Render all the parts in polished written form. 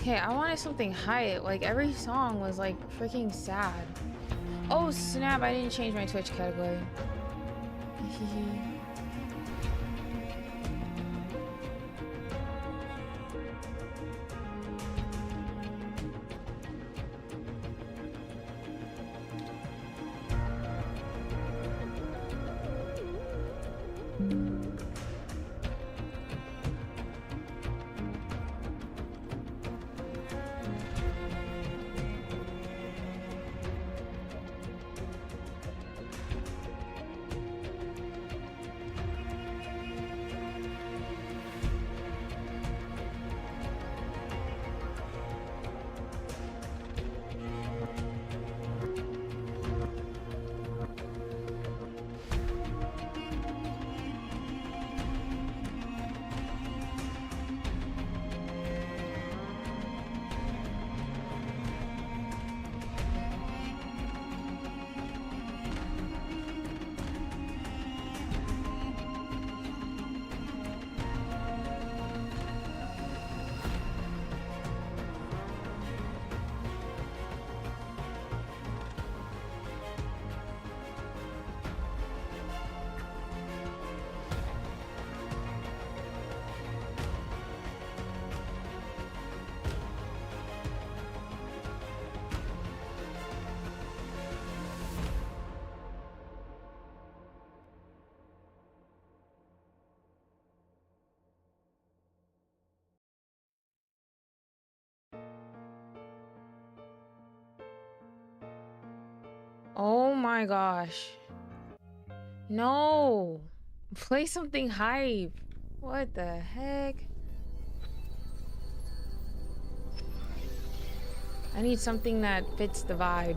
Okay, I wanted something hype. Like, every song was, like, freaking sad. Oh, snap, I didn't change my Twitch category. Oh my gosh. No. Play something hype. What the heck? I need something that fits the vibe.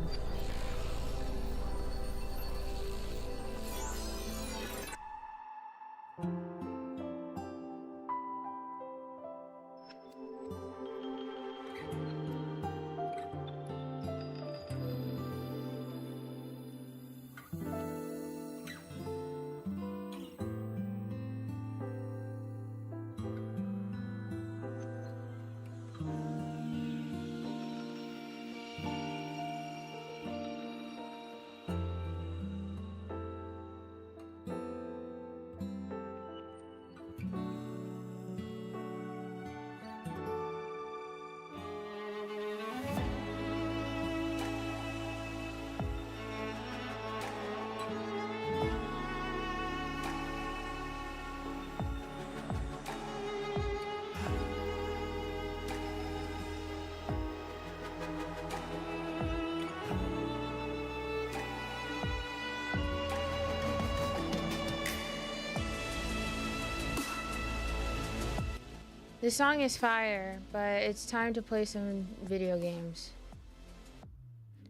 This song is fire, but it's time to play some video games.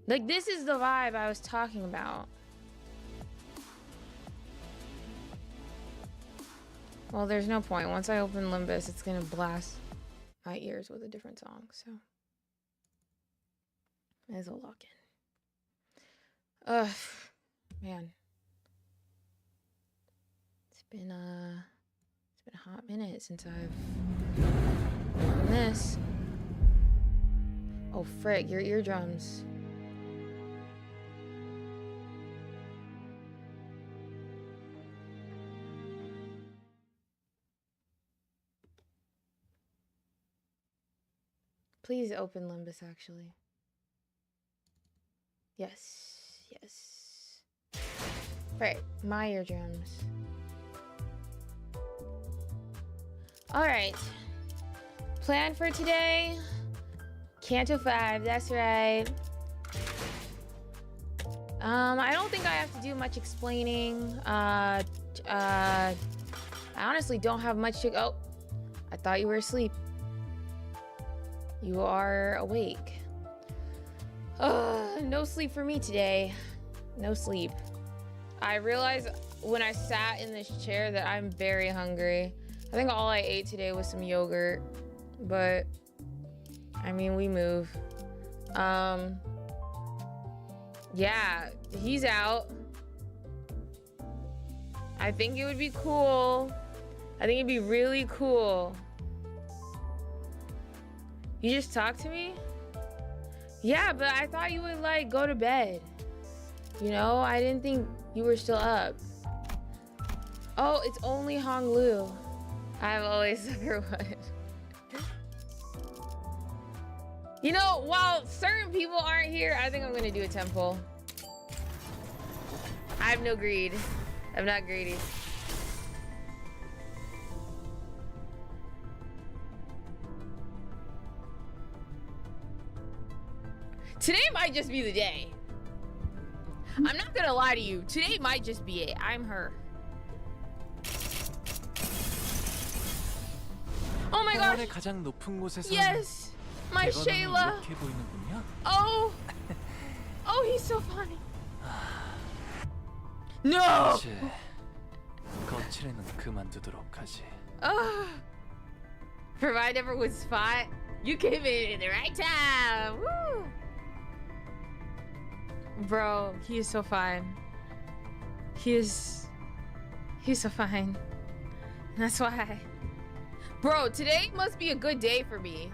Like, this is the vibe I was talking about. Well, there's no point. Once I open Limbus, it's gonna blast my ears with a different song, so. Might as well lock in. Ugh, man. It's been a hot minute since I've done this. Oh, frick, your eardrums. Please open Limbus, actually. Yes, yes. Right, my eardrums. All right. Plan for today. Canto 5, that's right. I don't think I have to do much explaining. I honestly don't have much to go. Oh, I thought you were asleep. You are awake. No sleep for me today. No sleep. I realized when I sat in this chair that I'm very hungry. I think all I ate today was some yogurt, but I mean, we move. Yeah, he's out. I think it would be cool. I think it'd be really cool You just talked to me? Yeah, but I thought you would like go to bed. You know, I didn't think you were still up. Oh, it's only Honglu. I've always everyone. You know, while certain people aren't here, I think I'm gonna do a temple. I have no greed. I'm not greedy. Today might just be the day. I'm not gonna lie to you. Today might just be it. I'm her. Oh my gosh. Yes. My Shayla. Oh. Oh, he's so funny. No. Provide everyone's spot. You came in at the right time. Woo. Bro, he is so fine. He's so fine. And that's why. Bro, today must be a good day for me.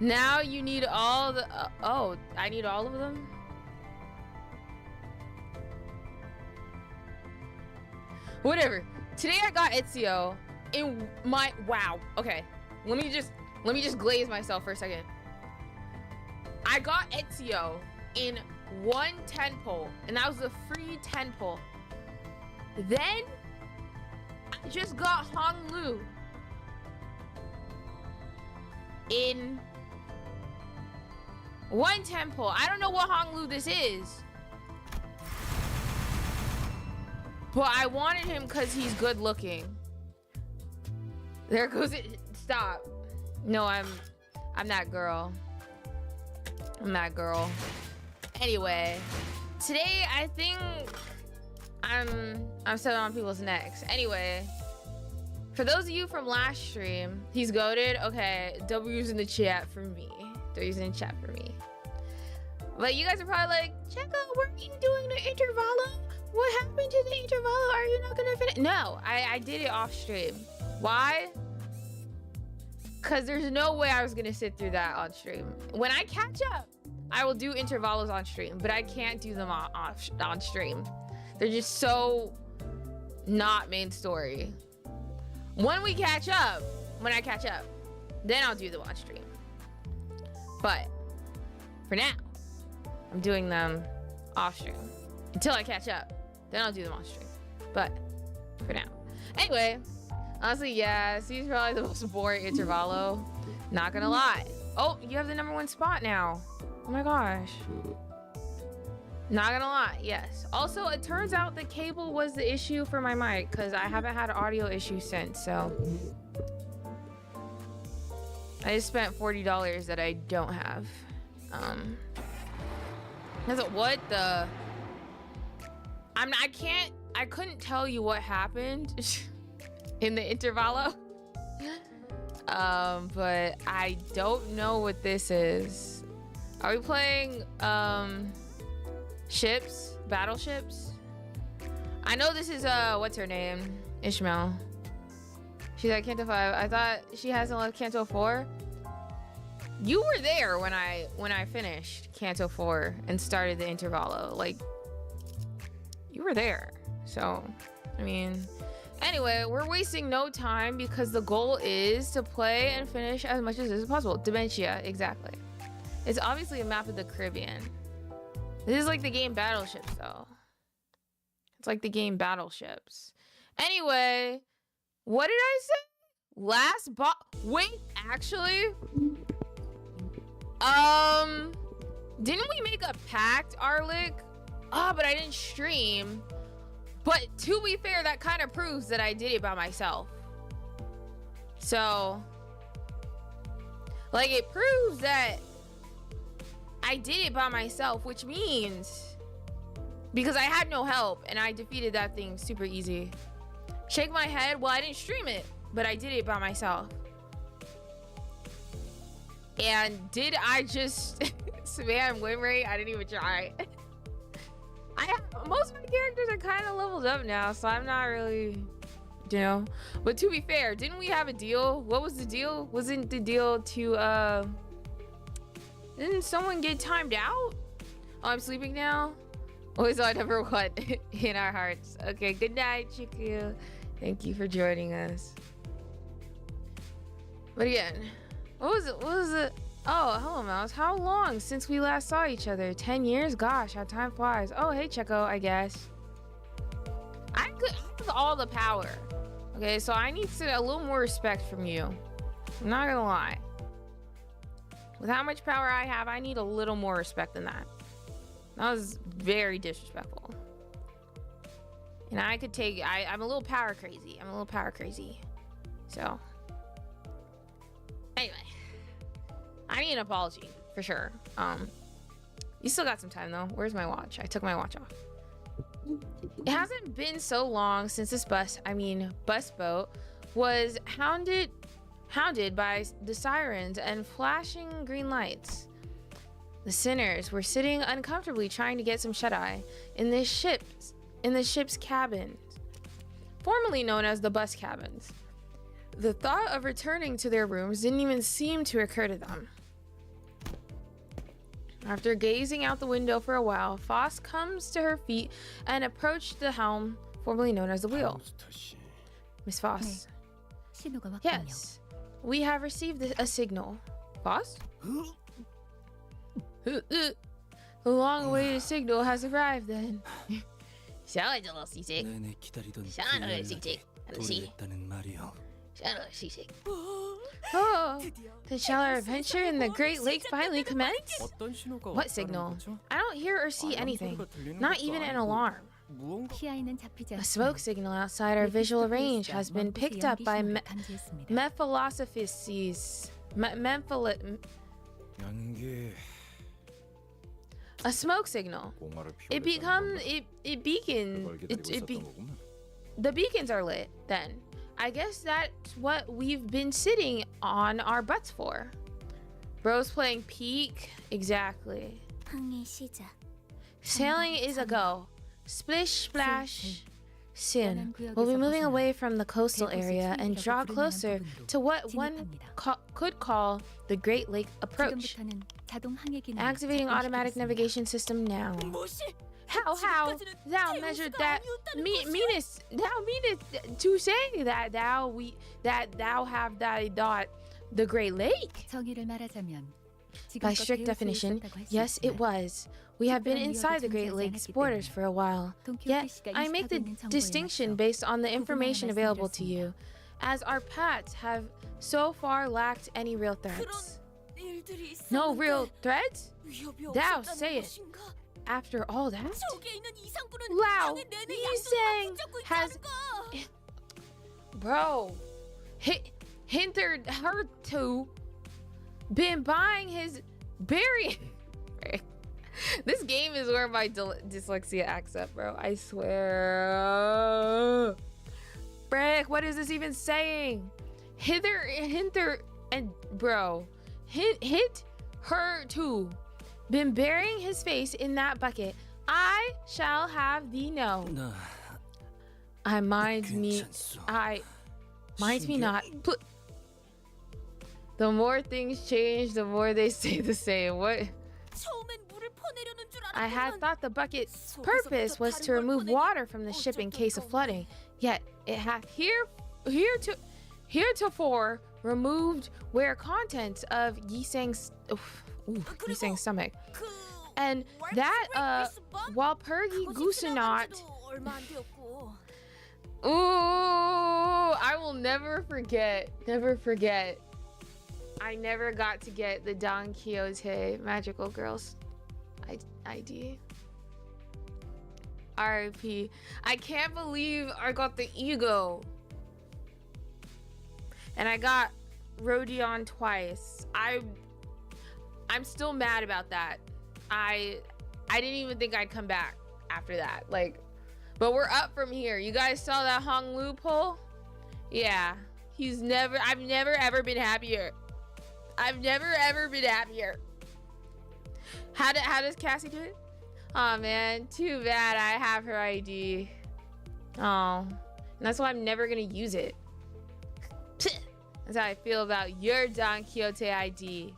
Now you need all the oh, I need all of them? Whatever. Today I got Ezio in my wow. Okay. Let me just glaze myself for a second. I got Ezio in one 10 pull, and that was a free 10 pull. Then I just got Honglu in one 10 pull. I don't know what Honglu this is, but I wanted him because he's good looking. There goes it. Stop. No, I'm that girl. I'm that girl. Anyway, today I think I'm stepping on people's necks. Anyway, for those of you from last stream, he's goated. Okay, W's in the chat for me. W's in the chat for me. But you guys are probably like, Cheko, weren't you doing the intervallo? What happened to the intervallo? Are you not gonna finish? No, I did it off stream. Why? Because there's no way I was gonna sit through that on stream. When I catch up, I will do intervalos on stream, but I can't do them on stream. They're just so not main story. When I catch up, then I'll do them on stream. But for now, I'm doing them off stream until I catch up. Then I'll do them on stream. But for now. Anyway, honestly, yeah, she's probably the most boring intervallo. Not gonna lie. Oh, you have the #1 spot now. Oh my gosh. Not gonna lie, yes. Also, it turns out the cable was the issue for my mic because I haven't had an audio issue since, so. I just spent $40 that I don't have. What the? I couldn't tell you what happened in the intervallo. But I don't know what this is. Are we playing ships? Battleships? I know this is what's her name? Ishmael. She's at Canto 5. I thought she hasn't left Canto 4. You were there when I finished Canto 4 and started the intervallo. Like, you were there. So, I mean, anyway, we're wasting no time because the goal is to play and finish as much as possible. Dementia, exactly. It's obviously a map of the Caribbean. This is like the game Battleships, though. It's like the game Battleships. Anyway, what did I say? Last bot. Wait, actually. Didn't we make a pact, Arlic? Ah, but I didn't stream. But to be fair, that kind of proves that I did it by myself. So, like, it proves that I did it by myself, which means because I had no help and I defeated that thing super easy. Shake my head. Well, I didn't stream it, but I did it by myself. And did I just spam win rate? I didn't even try. Most of my characters are kind of leveled up now, so I'm not really, you know. But to be fair, didn't we have a deal? What was the deal? Wasn't the deal to Didn't someone get timed out? Oh, I'm sleeping now? Always on number one in our hearts. Okay, good night, Chiku. Thank you for joining us. But again, what was it? Oh, hello, Mouse. How long since we last saw each other? 10 years? Gosh, how time flies. Oh, hey, Cheko, I guess. I have all the power. Okay, so I need a little more respect from you. I'm not gonna lie. With how much power I have, I need a little more respect than that. That was very disrespectful. And I could take, I'm a little power crazy. I'm a little power crazy. So, anyway. I need an apology, for sure. You still got some time, though. Where's my watch? I took my watch off. It hasn't been so long since this bus boat, was hounded by the sirens and flashing green lights. The sinners were sitting uncomfortably trying to get some shut-eye in the ship's cabins, formerly known as the bus cabins. The thought of returning to their rooms didn't even seem to occur to them. After gazing out the window for a while, Foss comes to her feet and approached the helm, formerly known as the wheel. Miss Foss. Yes, we have received a signal. Foss? The long-awaited signal has arrived then. Sounds a little seasick. Sounds a little seasick. Oh, then shall our adventure in the Great Lake finally commence? What signal? I don't hear or see anything, not even an alarm. A smoke signal outside our visual range has been picked up by Mephilosophis. A smoke signal. The beacons are lit then. I guess that's what we've been sitting on our butts for. Bro's playing peak. Exactly. Sailing is a go. Splish splash. Soon, we'll be moving away from the coastal area and draw closer to what one could call the Great Lake approach. Activating automatic navigation system now. How thou measured that meanest to say that thou have thy dot the Great Lake? By strict definition, yes, it was. We have been inside the Great Lake's borders for a while. Yet, I make the distinction based on the information available to you, as our paths have so far lacked any real threats. No real threats? Thou sayest. After all that? Wow, Yisang has... Bro, hindered her to been buying his berry. This game is where my dyslexia acts up, bro. I swear. Frick, what is this even saying? Hinter, and bro, hit her to been burying his face in that bucket. I shall have thee know. I mind me not. The more things change, the more they stay the same. What? I had thought the bucket's purpose was to remove water from the ship in case of flooding, yet it hath heretofore removed where contents of Yisang's stomach. And that while Pergy Goosenot. Ooh, I will never forget. I never got to get the Don Quixote Magical Girls ID. RIP. I can't believe I got the ego. And I got Rodion twice. I'm still mad about that. I didn't even think I'd come back after that. Like, but we're up from here. You guys saw that Hong Lu poll? Yeah. I've never ever been happier. I've never ever been happier. How does Cassie do it? Oh man, too bad I have her ID. Oh, and that's why I'm never gonna use it. That's how I feel about your Don Quixote ID.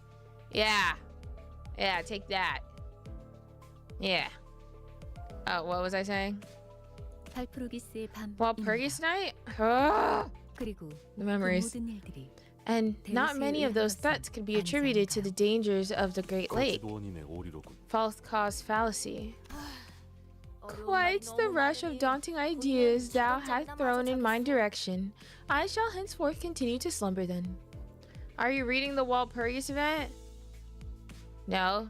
Yeah, Yeah, take that. Yeah. Oh, what was I saying? Walpurgis night? Oh, the memories. And not many of those threats could be attributed to the dangers of the Great Lake. False cause fallacy. Quite the rush of daunting ideas thou hast thrown in my direction. I shall henceforth continue to slumber then. Are you reading the Walpurgis event? No.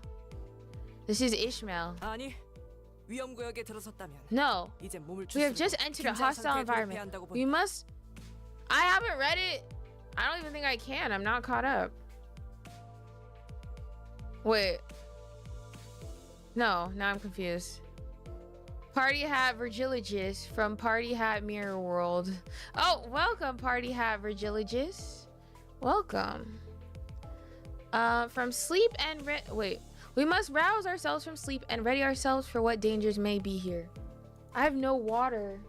This is Ishmael. No. We have just entered a hostile environment. We must... I haven't read it. I don't even think I can. I'm not caught up. Wait. No, now I'm confused. Party Hat Virgiligus from Party Hat Mirror World. Oh, welcome, Party Hat Virgiligus. Welcome. From sleep and wait. We must rouse ourselves from sleep and ready ourselves for what dangers may be here. I have no water.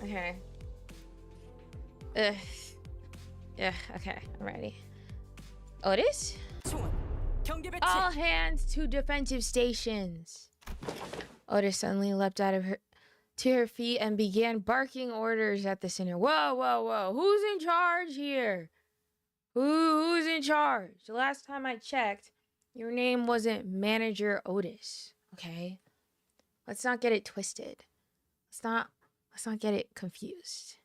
Okay. Yeah, okay, I'm ready. Otis? All hands to defensive stations. Otis suddenly leapt to her feet and began barking orders at the center. Whoa, whoa, whoa. Who's in charge here? Who's in charge? The last time I checked, your name wasn't Manager Otis, okay? Let's not get it twisted. Let's not get it confused.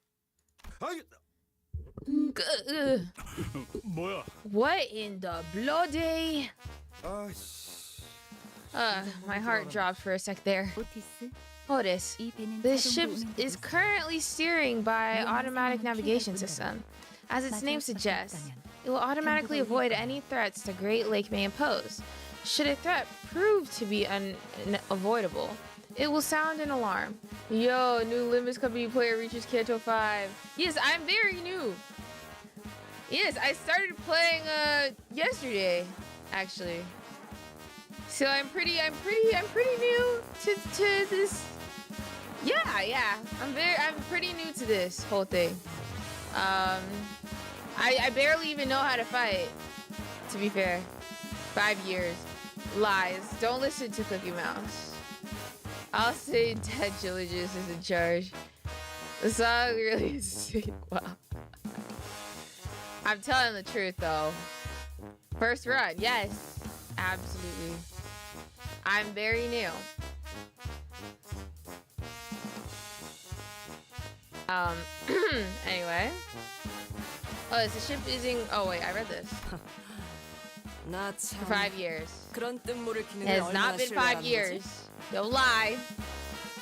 What in the bloody? My heart dropped for a sec there. Otis, this ship is currently steering by automatic navigation system. As its name suggests, it will automatically avoid any threats the Great Lake may impose. Should a threat prove to be unavoidable, it will sound an alarm. Yo, new Limbus company player reaches Canto 5. Yes, I'm very new. Yes, I started playing yesterday, actually. So I'm pretty new to this. Yeah. I'm pretty new to this whole thing. I barely even know how to fight, to be fair. 5 years. Lies. Don't listen to Cookie Mouse. I'll say Dad Gilligus is in charge. The song really is sick. Wow. I'm telling the truth though. First run, yes. Absolutely. I'm very new. Anyway. Oh, is the ship using... Oh wait, I read this. For 5 years. It has not been 5 years. Don't lie.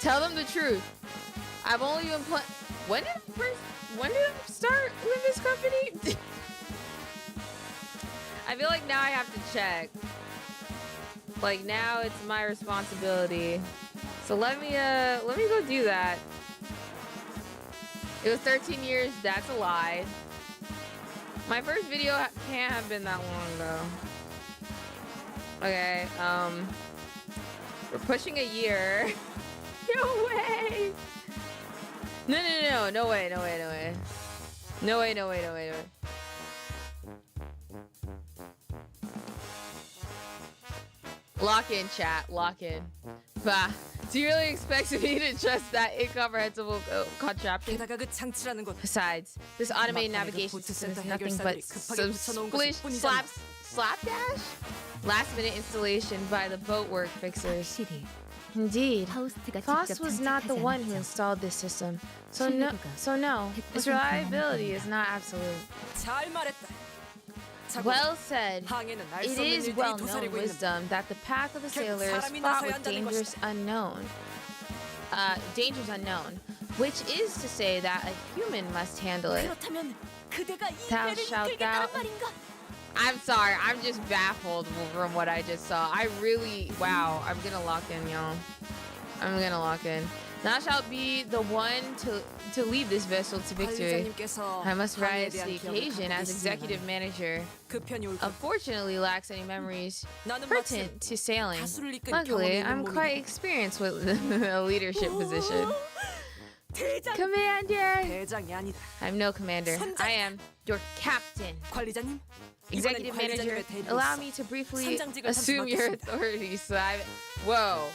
Tell them the truth. I've only been playing... When did I start with this company? I feel like now I have to check. Like now it's my responsibility. So let me go do that. It was 13 years. That's a lie. My first video can't have been that long ago. Okay, we're pushing a year. No way. No way. No way. Lock in, chat. Lock in. Bah. Do you really expect me to trust that incomprehensible contraption? Besides, this automated navigation system is nothing but some slapdash? Last-minute installation by the boatwork fixers. Indeed, Foss was not the one who installed this system, so no, its reliability is not absolute. Well said. It is well-known wisdom that the path of the sailors fought with dangers unknown, which is to say that a human must handle it. Thou shalt thou... I'm sorry, I'm just baffled from what I just saw. Wow, I'm gonna lock in, y'all. I'm gonna lock in. Thou shalt be the one to lead this vessel to victory. I must rise to the occasion as executive manager. Unfortunately, lacks any memories pertinent to sailing. Luckily, I'm quite experienced with a leadership position. Commander! I'm no commander. I am your captain. Executive manager, allow me to briefly assume your authority. So whoa.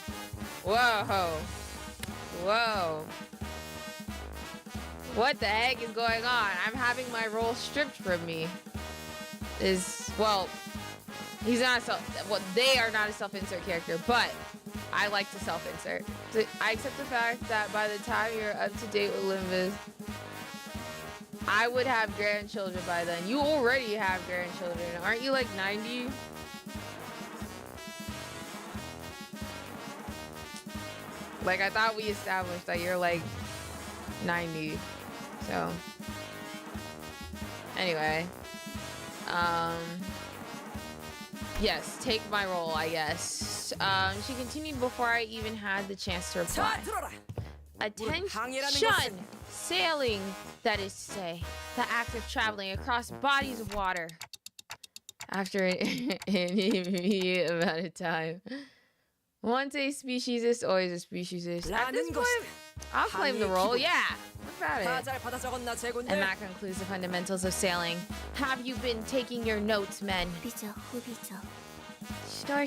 What the heck is going on? I'm having my role stripped from me. He's not they are not a self-insert character, but I like to self-insert. So I accept the fact that by the time you're up to date with Limbus, I would have grandchildren by then. You already have grandchildren. Aren't you like 90? Like, I thought we established that you're like 90. So, anyway. Yes, take my role, I guess. She continued before I even had the chance to reply. Attention! Sailing, that is to say, the act of traveling across bodies of water. After an immediate amount of time. Once a speciesist, always a speciesist. At this point, I'll claim the role. Yeah, what about it? And that concludes the fundamentals of sailing. Have you been taking your notes, men? Snore.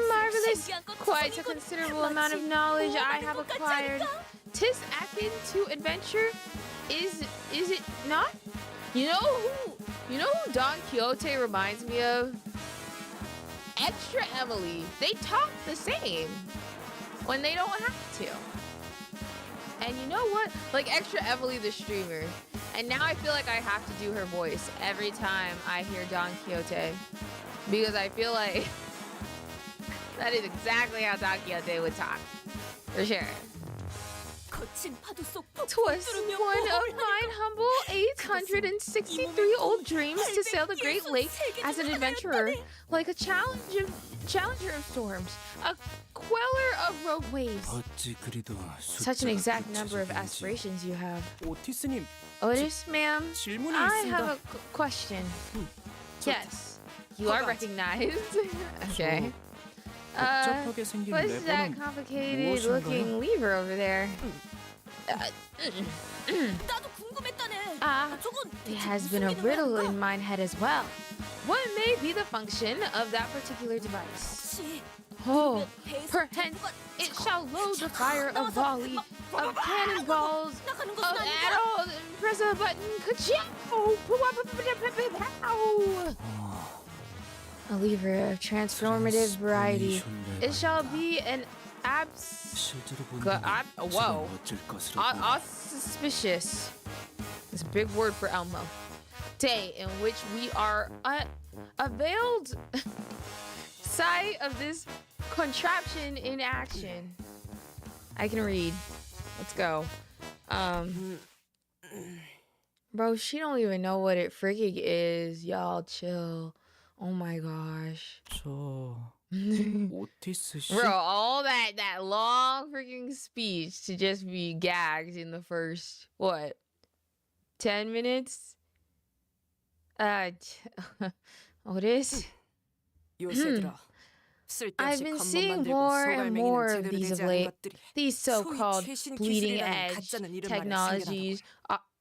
Marvelous. Quite a considerable amount of knowledge I have acquired. 'Tis akin to adventure, is it not? You know who Don Quixote reminds me of? Extra Emily. They talk the same when they don't have to. And you know what? Like Extra Emily the streamer. And now I feel like I have to do her voice every time I hear Don Quixote. Because I feel like that is exactly how Don Quixote would talk. For sure. 'Twas one of mine humble 863 dreams to sail the Great Lake as an adventurer, like a challenger of storms, a queller of rogue waves. Such an exact number of aspirations you have. Otis, ma'am, I have a question. Yes, you are recognized. Okay. What is that complicated looking lever over there? It has been a riddle in mine head as well. What may be the function of that particular device? Oh, perhence it shall load the fire of volley of cannonballs of arrows and press a button. Ka-chow! A lever of transformative variety. It shall be an auspicious. It's a big word for Elmo. Day in which we are availed sight of this contraption in action. I can read. Let's go. Bro, she don't even know what it freaking is. Y'all chill. Oh my gosh. Bro, all that long freaking speech to just be gagged in the first, 10 minutes? Otis? I've been seeing more and more of these of late. These so-called bleeding edge technologies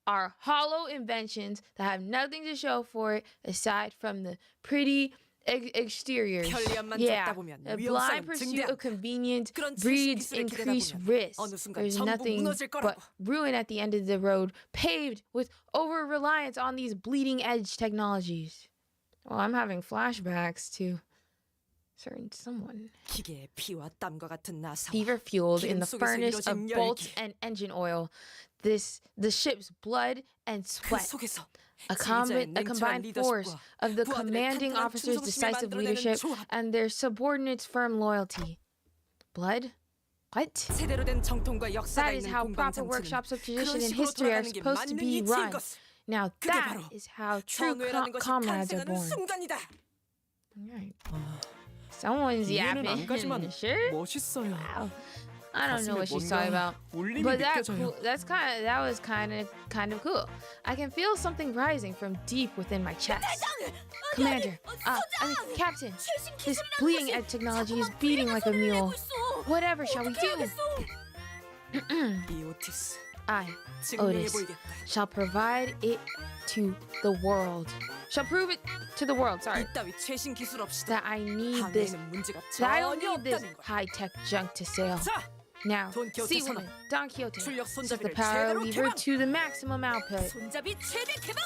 are hollow inventions that have nothing to show for it aside from the pretty exteriors. Yeah, a blind pursuit of convenience breeds increased risk. There's nothing but ruin at the end of the road, paved with over-reliance on these bleeding edge technologies. Well, I'm having flashbacks to certain someone. Fever fueled in the furnace of bolts and engine oil. The ship's blood and sweat. A combined force of the commanding officer's decisive leadership and their subordinates' firm loyalty. Blood? What? That is how proper workshops of tradition and history are supposed to be run. Now that is how true comrades are born. Alright. Someone's yapping. Sure? Wow. I don't know what she's talking about. But that was kind of cool. I can feel something rising from deep within my chest. Commander, Captain, this bleeding edge technology is beating like a mule. Whatever shall we do? I, Otis, shall provide it to the world. Shall prove it to the world, sorry. That I need this, that I don't need this high-tech junk to sail. Now, Sea Woman, Don Quixote, set the power lever to the maximum output.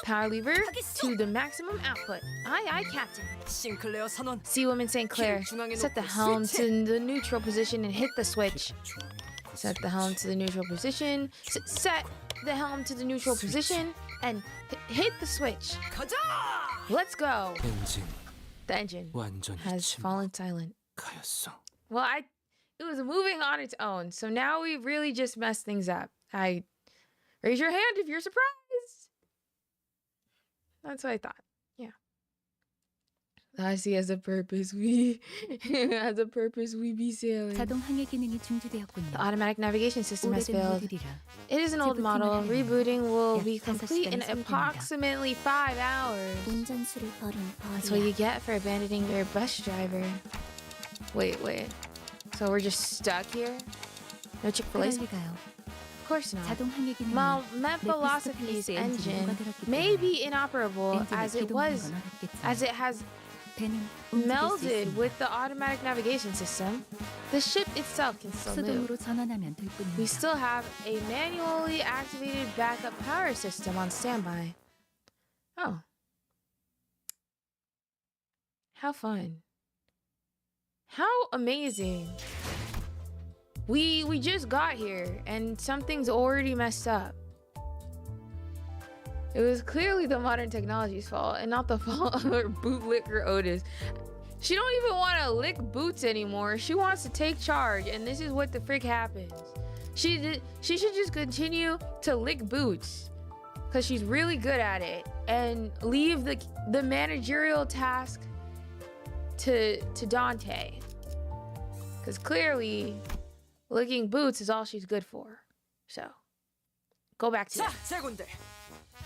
Power lever to the maximum output. Aye, aye, Captain. Sea Woman St. Clair, set the helm to the neutral position and hit the switch. Set the helm to the neutral position. Set the helm to the neutral position and hit the switch. Let's go. The engine has fallen silent. Well, it was moving on its own, so now we really just messed things up. Raise your hand if you're surprised. That's what I thought. Yeah. I see as a purpose we be sailing. The automatic navigation system has failed. It is an old model. Rebooting will be complete in approximately 5 hours. That's what you get for abandoning your bus driver. Wait. So we're just stuck here? No Chick-fil-A? Of course not. Philosophy's engine may be inoperable as it has melded with the automatic navigation system. The ship itself can still move. We still have a manually activated backup power system on standby. Oh. How fun. How amazing. We just got here and something's already messed up. It was clearly the modern technology's fault and not the fault of her bootlicker Otis. She don't even want to lick boots anymore. She wants to take charge, and this is what the frick happens. She should just continue to lick boots because she's really good at it and leave the managerial task to Dante. Because clearly licking boots is all she's good for. So go back to that.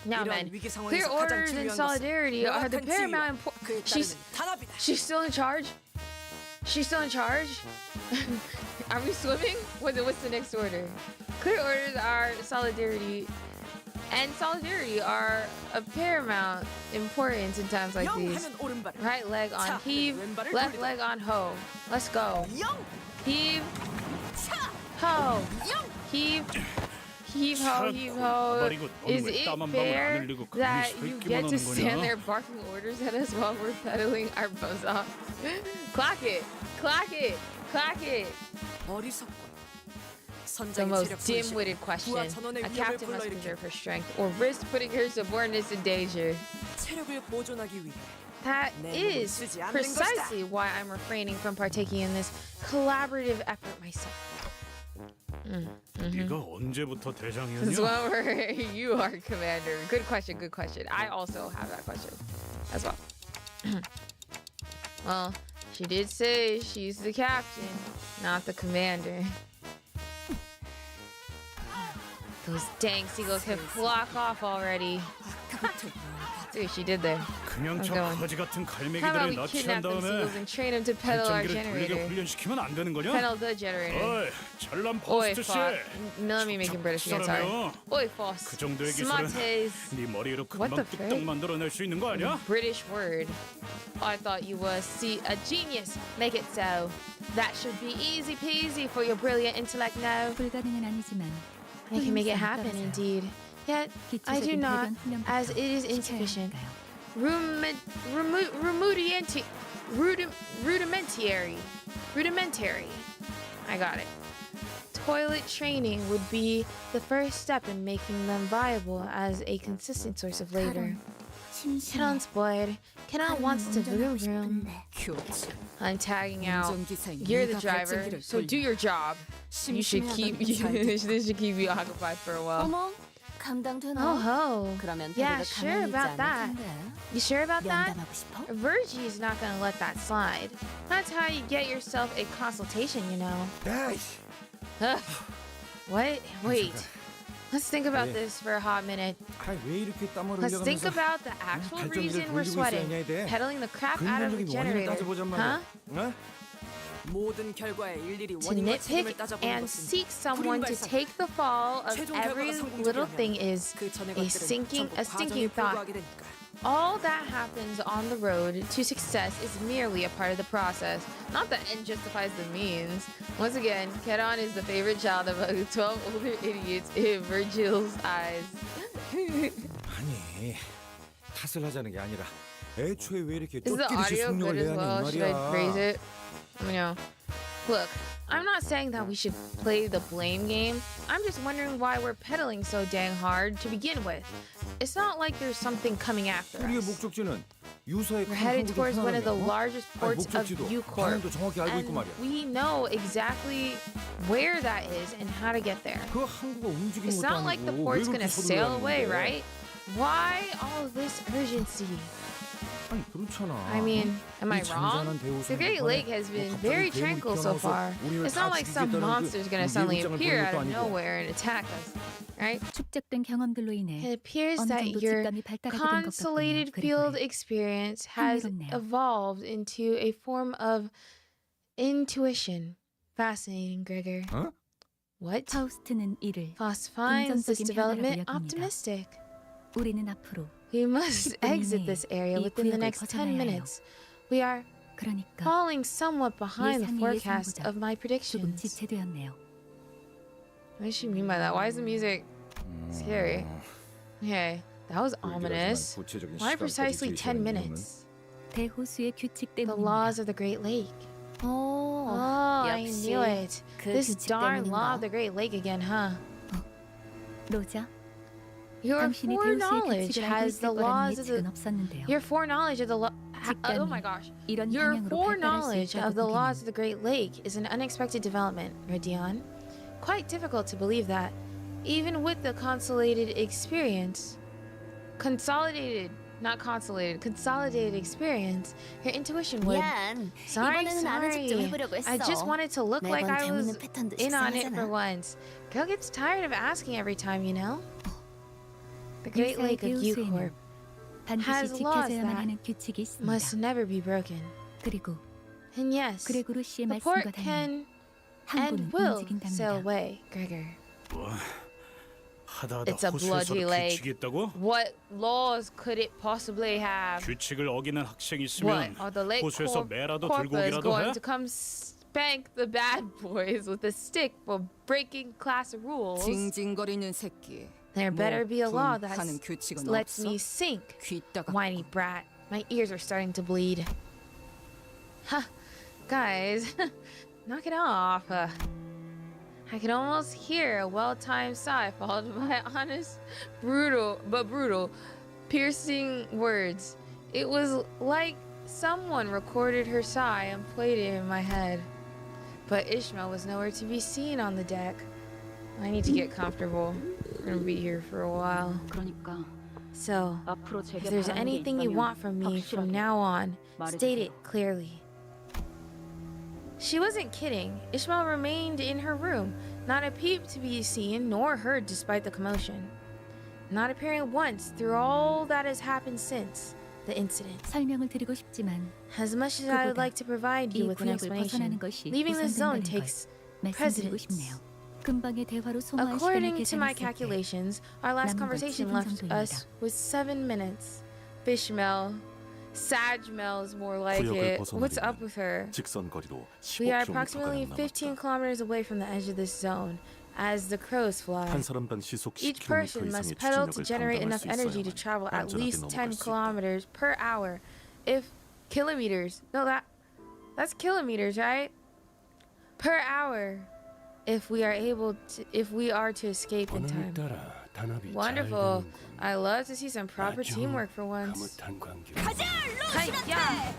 Now, men, clear orders and solidarity are the paramount importance. She's still in charge? She's still in charge? Are we swimming? What's the next order? Clear orders are solidarity, and solidarity are of paramount importance in times like these. Right leg on heave, left leg on hoe. Let's go. Heave, ho, heave. Heave ho, heave ho. Is it fair that you get to stand there barking orders at us while we're pedaling our buzz off? Clock it, clock it, clock it. The most dim-witted question. A captain must preserve her strength or risk putting her subordinates in danger. That is precisely why I'm refraining from partaking in this collaborative effort myself. 네가 언제부터 대장이었냐? This one where you are commander. Good question, good question. I also have that question as well. Well, she did say she's the captain, not the commander. Those dang seagulls can flock off already. See what she did there. 그냥 저 거지 같은 How about 갈매기들을 we 납치한 kidnap them 다음에 seagulls and train them to pedal our 발전기를 돌리게 generator? 훈련시키면 안 되는 거냐? Pedal the generator. 어이, 잘난 Oi, 포스트 씨. fuck. Let me make him British again, sorry. Oi, Foss. 그 정도의 기술은 Smates. 네 머리로 What the 금방 frick? 뚝딱 만들어낼 수 있는 거 아니야? British word. I thought you were a genius. Make it so. That should be easy peasy for your brilliant intellect now. 불가능은 아니지만 I can make it happen indeed. Yet, I do not, as it is insufficient. Rudimentary. I got it. Toilet training would be the first step in making them viable as a consistent source of labor. Kenon's bored. Kenon wants to vroom. I'm tagging out. You're the driver, so do your job. You should keep this should keep you occupied for a while. Oh ho. Yeah, sure about that. You sure about that? Virgie is not gonna let that slide. That's how you get yourself a consultation, you know. 에이, Ugh. What? Wait. Let's think about this for a hot minute. 왜 이렇게 땀을 Let's think 흘려가면서 about the actual 발전기를 reason we're 돌리고 sweating. 있어야 돼. Pedaling the crap out of the 근본적인 원인을 generator. 따져보잔 Huh? 말이야. 어? 모든 결과에 일일이 To 원인과 책임을 nitpick 따져보는 and 것은 seek someone to take the fall of 최종 every 결과가 little 성공적이라면 thing is 그 전의 a 것들은 stinking 전부 과정에 thought. 불과하게 되니까. All that happens on the road to success is merely a part of the process. Not the end justifies the means. Once again, Kedon is the favorite child of 12 older idiots in Virgil's eyes. 아니, 탓을 하자는 게 아니라 애초에 왜 이렇게 Is the 쫓기듯이 audio 속력을 good as 내야 well? 하는 Should I praise 말이야. it? You know, look, I'm not saying that we should play the blame game. I'm just wondering why we're pedaling so dang hard to begin with. It's not like there's something coming after 우리의 us. 목적지는 유사의 We're 큰 headed 항구도 towards one of the 하나라며. largest ports of 목적지도 U-Corp. 방향도 정확히 알고 있고 And 말이야. we know exactly where that is and how to get there. 그 항구가 움직이는 It's 것도 not like the 아니고 왜 port's 그렇게 gonna 서둘러야 sail away, 하는데? right? Why all this urgency? 아니 그렇잖아. I mean, am I 이 wrong? 잔잔한 대우 The Great 선전판에 Lake has 뭐 been 갑자기 very 괴물이 tranquil so 튀어나와서 far. 우리를 It's 다 not like some 죽이겠다는 monster's 그 gonna suddenly 예고장을 appear 보이는 out 것도 of 아니고. nowhere and attack us, right? 축적된 경험들로 인해 It appears 어느 that 정도 your 직감이 발달하게 된 것 constellated 같군요. field 그래. experience has 흥미롭네요. evolved into a form of intuition. Fascinating, Gregor. 어? What? 파우스트는 이를 Foss finds this 긍정적인 development 변화라고 여깁니다. optimistic. 우리는 앞으로 We must 10분 exit 이내에 this area 이 within the 구역을 next 10 벗어나야 해요. minutes. We are 그러니까 falling somewhat behind the 예상이 forecast 예상보다 of my 조금 predictions. 지체되었네요. What does she mean by that? Why is the music scary? Okay, that was ominous. Why precisely 10 minutes? 대호수의 규칙 The 때문입니다. laws of the Great Lake. Oh, I 역시 knew it. 그 This 규칙 darn law 때문인가? of the Great Lake again, huh? 로자, Your 당신이 foreknowledge 대호수의 규칙을 알고 has 있을 the 거라는 laws of 예측은 the 없었는데요. your foreknowledge of the law. Oh my 직감이 gosh. 이런 Your 방향으로 발달할 수 foreknowledge 있다고 of the laws of 보기는 the Great Lake is an unexpected development, Radion. Quite difficult to believe that, even with the consolidated experience, consolidated experience, your intuition would. 미안. Sorry, 이번에는 나는 직접 sorry. 해보려고 했어. I just wanted to look like 매번 I was 재밌는 패턴도 in on it for 식상하잖아. once. Girl gets tired of asking every time, you know. The Great 유사의 Lake of 대호수에는 U-Corp has 반드시 laws 지켜져야만 that 하는 규칙이 있습니다. must never be broken. 그리고 And yes, 그레고르 씨의 the 말씀과 port 달리 can 항구는 and will sail 움직인답니다. away, Gregor. 뭐 하다하다 It's a 호수에서도 bloody lake. 규칙이 있다고? What laws could it possibly have? 규칙을 어기는 학생이 What? 있으면 Are the lake 호수에서 매라도 들고 corpus 오기라도 going 해? to come spank the bad boys with a stick for breaking class rules? 징징거리는 새끼. There better be a law that 하는 규칙은 lets 없어? me sink. 귀따가 Whiny brat. My ears are starting to bleed. Huh. Guys, knock it off. I can almost hear a well-timed sigh followed by honest, brutal, piercing words. It was like someone recorded her sigh and played it in my head. But Ishmael was nowhere to be seen on the deck. I need to get comfortable. We're gonna be here for a while. 그러니까 So, 앞으로 if 제게 there's 바라는 게 anything you 있다면 want from me from 확실하게 now on, state 말해주세요. it clearly. She wasn't kidding. Ishmael remained in her room, not a peep to be seen nor heard despite the commotion. Not appearing once through all that has happened since the incident. 설명을 드리고 싶지만 As much as I would like to provide you 이 with an 구역을 벗어나는 explanation, 것이 leaving the zone 우선된다는 걸 takes 말씀드리고 precedence. 싶네요. 금방의 대화로 소모할 시간을 According to my 계산했을 때 calculations, our last 남은 건 conversation 7분 left us 정도입니다. with 7 minutes. Fishmel, Sagmel's more like 구역을 it. What's 벗어나려면 up with her? 직선거리로 We are 15km가 approximately 15 남았다. kilometers away from the edge of this zone. As the crows fly, 한 사람당 시속 each 10km person 이상의 must pedal to 추진력을 generate 감당할 enough 수 energy to 있어야만 travel at 안전하게 least 10 넘어갈 수 있다. kilometers per hour. If kilometers, no, that's kilometers, right? Per hour. If we are to escape in time. Wonderful. I love to see some proper teamwork for once. Hi-ya!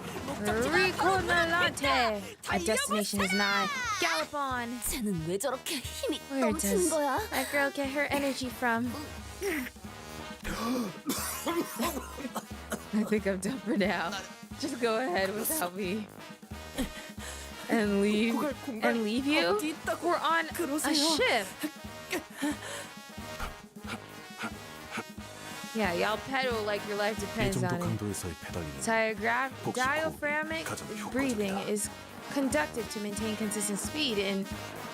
Riconalante! Our destination is nigh. Gallop on! 쟤는 왜 저렇게 힘이 Where 넘치는 does 거야? that girl get her energy from? I think I'm done for now. Just go ahead without me. and leave you? 어디 있다고 We're on a 그러세요? ship. Yeah, y'all pedal like your life 이 depends 정도 on it. 강도에서의 페달링은 Diaphragmatic breathing is conducted to maintain consistent speed in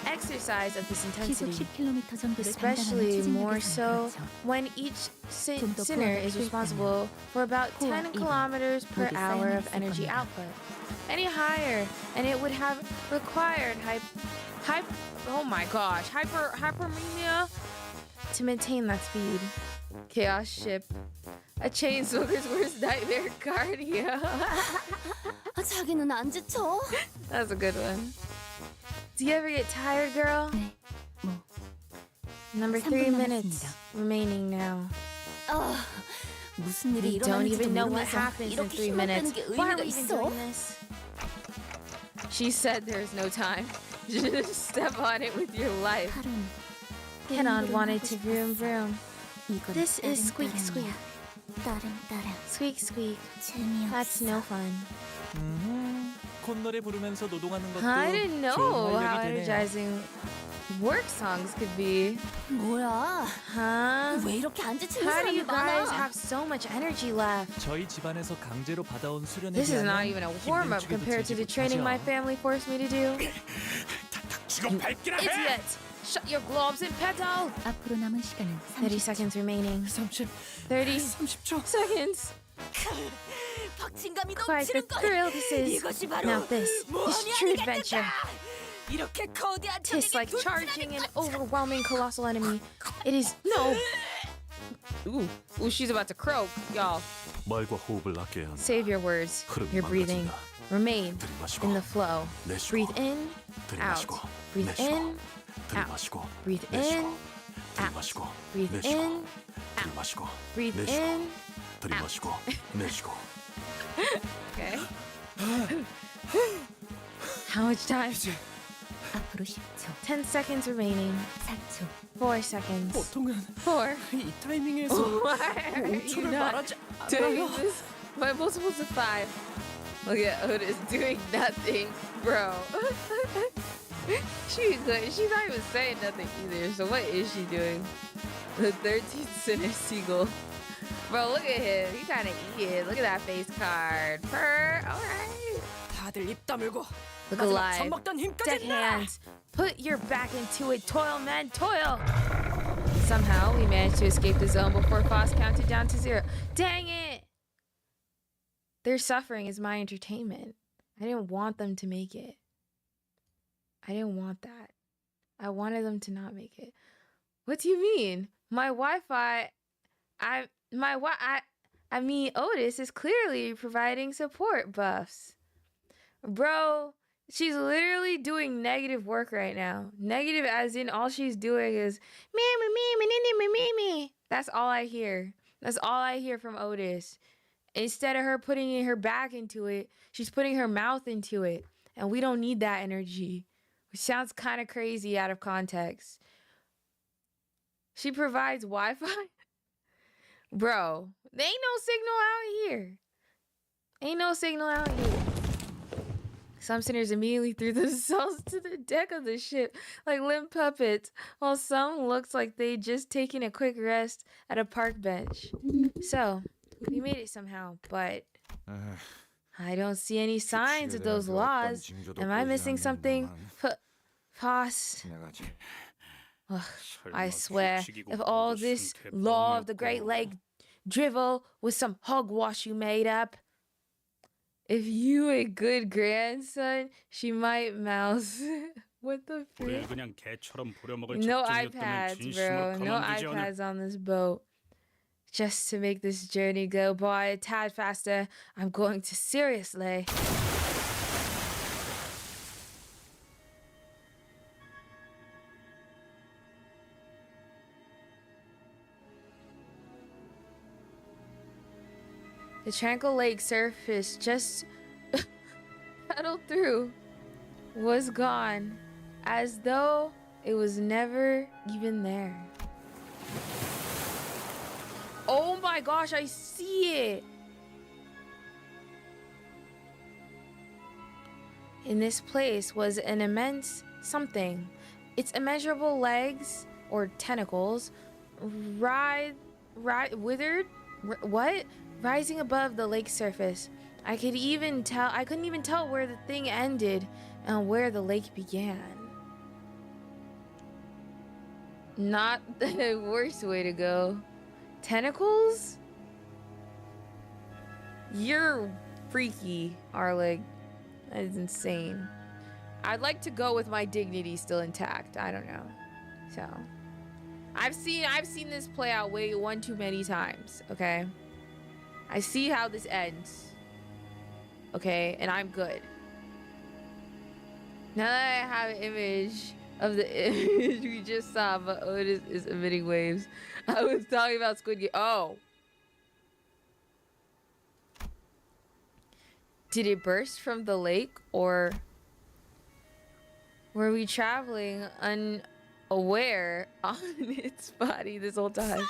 exercise of this 시속 intensity, 10km 정도를 especially 단단한 more 추진력에서는 so 그렇죠. when each 좀더 sinner 코어가 is 필요했다면 responsible for about 코어와 10 입은 kilometers per 모두 hour 쌓여만 of 있을 energy 겁니다. output. Any higher, and it would have required hyperemia to maintain that speed. Chaos ship. A chain smoker's worst nightmare cardio. 자기는 안 지쳐? That's a good one. Do you ever get tired, girl? 네, 뭐 Number 3분 3 minutes 남았습니다. remaining now. 무슨 일이 You don't 일어나는지도 even know what 모르면서 happens in 이렇게 3 힘을 minutes. 빼는 게 Why are 의미가 we even 있어? doing this? She said there's no time. Just step on it with your life. 팔은 Kenon wanted 하고 to 싶었어. vroom vroom. 이건 This is squeak 따릉따릉이야. squeak. 따릉따릉 Squeak squeak. 재미없어. That's no fun. 콧노래 부르면서 노동하는 것도 I didn't know 좋은 how 활력이 되네요. energizing work songs could be. 뭐야? Huh? 왜 이렇게 안 지치는 How do 사람이 you guys 많아? have so much energy left? 저희 집안에서 강제로 받아온 수련에 This is not 비하면 even a 힘든 warm-up 축에도 compared to the 즐기고 training my 타죠. family forced me to do. 지금 밟기나 해! Idiot! Shut your globes and pedal! 앞으로 남은 시간은 30 seconds remaining. 30, 30 30초. seconds. 박진감이 Quite the 넘치는 걸. thrill this is. 이것이 바로 Now this is 모험이 true 아니겠는가? adventure. 이렇게 거대한 Tis 적에게 like charging an overwhelming colossal enemy. It is no. Ooh, she's about to croak, y'all. 말과 호흡을 아껴야 한다. Save your words. 흐름이 Your breathing. 망가진다. Remain 들이마시고 in the flow. 내쉬고 Breathe in, out. 들이마시고 Breathe 내쉬고 in, 들이마시고 breathe 내쉬고 in, 들이마시고 breathe 내쉬고 in, 들이마시고 breathe 내쉬고 in. 들이마시고 내쉬고. Okay. How much time? 앞으로 10초, 10 seconds remaining. 4초, 4 seconds. 보통은 4. 이 타이밍에서 Why are you 5초를 not 말하지 doing 않아요. this? Why multiples of 5? Look at Otis doing nothing, bro. She's not even saying nothing either. So what is she doing? The 13th center seagull. Bro, look at him. He kind of eating. Look at that face card. Purr. All right. 다들 입 다물고 Look 마지막 alive. 젖 먹던 힘까지 Deck 내! hands. Put your back into it. Toil, men. Toil. Somehow, we managed to escape the zone before Foss counted down to 0. Dang it. Their suffering is my entertainment. I didn't want them to make it. I didn't want that. I wanted them to not make it. What do you mean? My Wi-Fi... I mean, Otis is clearly providing support buffs. Bro, she's literally doing negative work right now. Negative as in all she's doing is me. That's all I hear. That's all I hear from Otis. Instead of her putting her back into it, she's putting her mouth into it. And we don't need that energy. Which sounds kind of crazy out of context. She provides Wi-Fi? Bro, there ain't no signal out here. Ain't no signal out here. Some sinners immediately threw themselves to the deck of the ship like limp puppets, while some looks like they just taken a quick rest at a park bench. So, we made it somehow, but I don't see any signs of those laws. Am I missing something? Foss. Ugh, I swear, if all this law of the Great Lake drivel was some hogwash you made up, if you a good grandson, she might mouse. What the 우리를 frick? 그냥 개처럼 부려먹을 No 작정이었다면 iPads, 진심으로 bro. No 가만두지 않을. iPads on this boat. Just to make this journey go by a tad faster, I'm going to seriously. The tranquil lake surface just paddled through was gone, as though it was never even there. Oh my gosh, I see it! in this place was an immense something. Its immeasurable legs or tentacles rising above the lake surface. I couldn't even tell where the thing ended and where the lake began. Not the worst way to go. Tentacles? You're freaky, Arlig. That is insane. I'd like to go with my dignity still intact. I don't know. So I've seen this play out one too many times, okay? I see how this ends. Okay, and I'm good. Now that I have an image of the image we just saw, but Otis is emitting waves. I was talking about Squid Game. Oh. Did it burst from the lake, or were we traveling unaware on its body this whole time?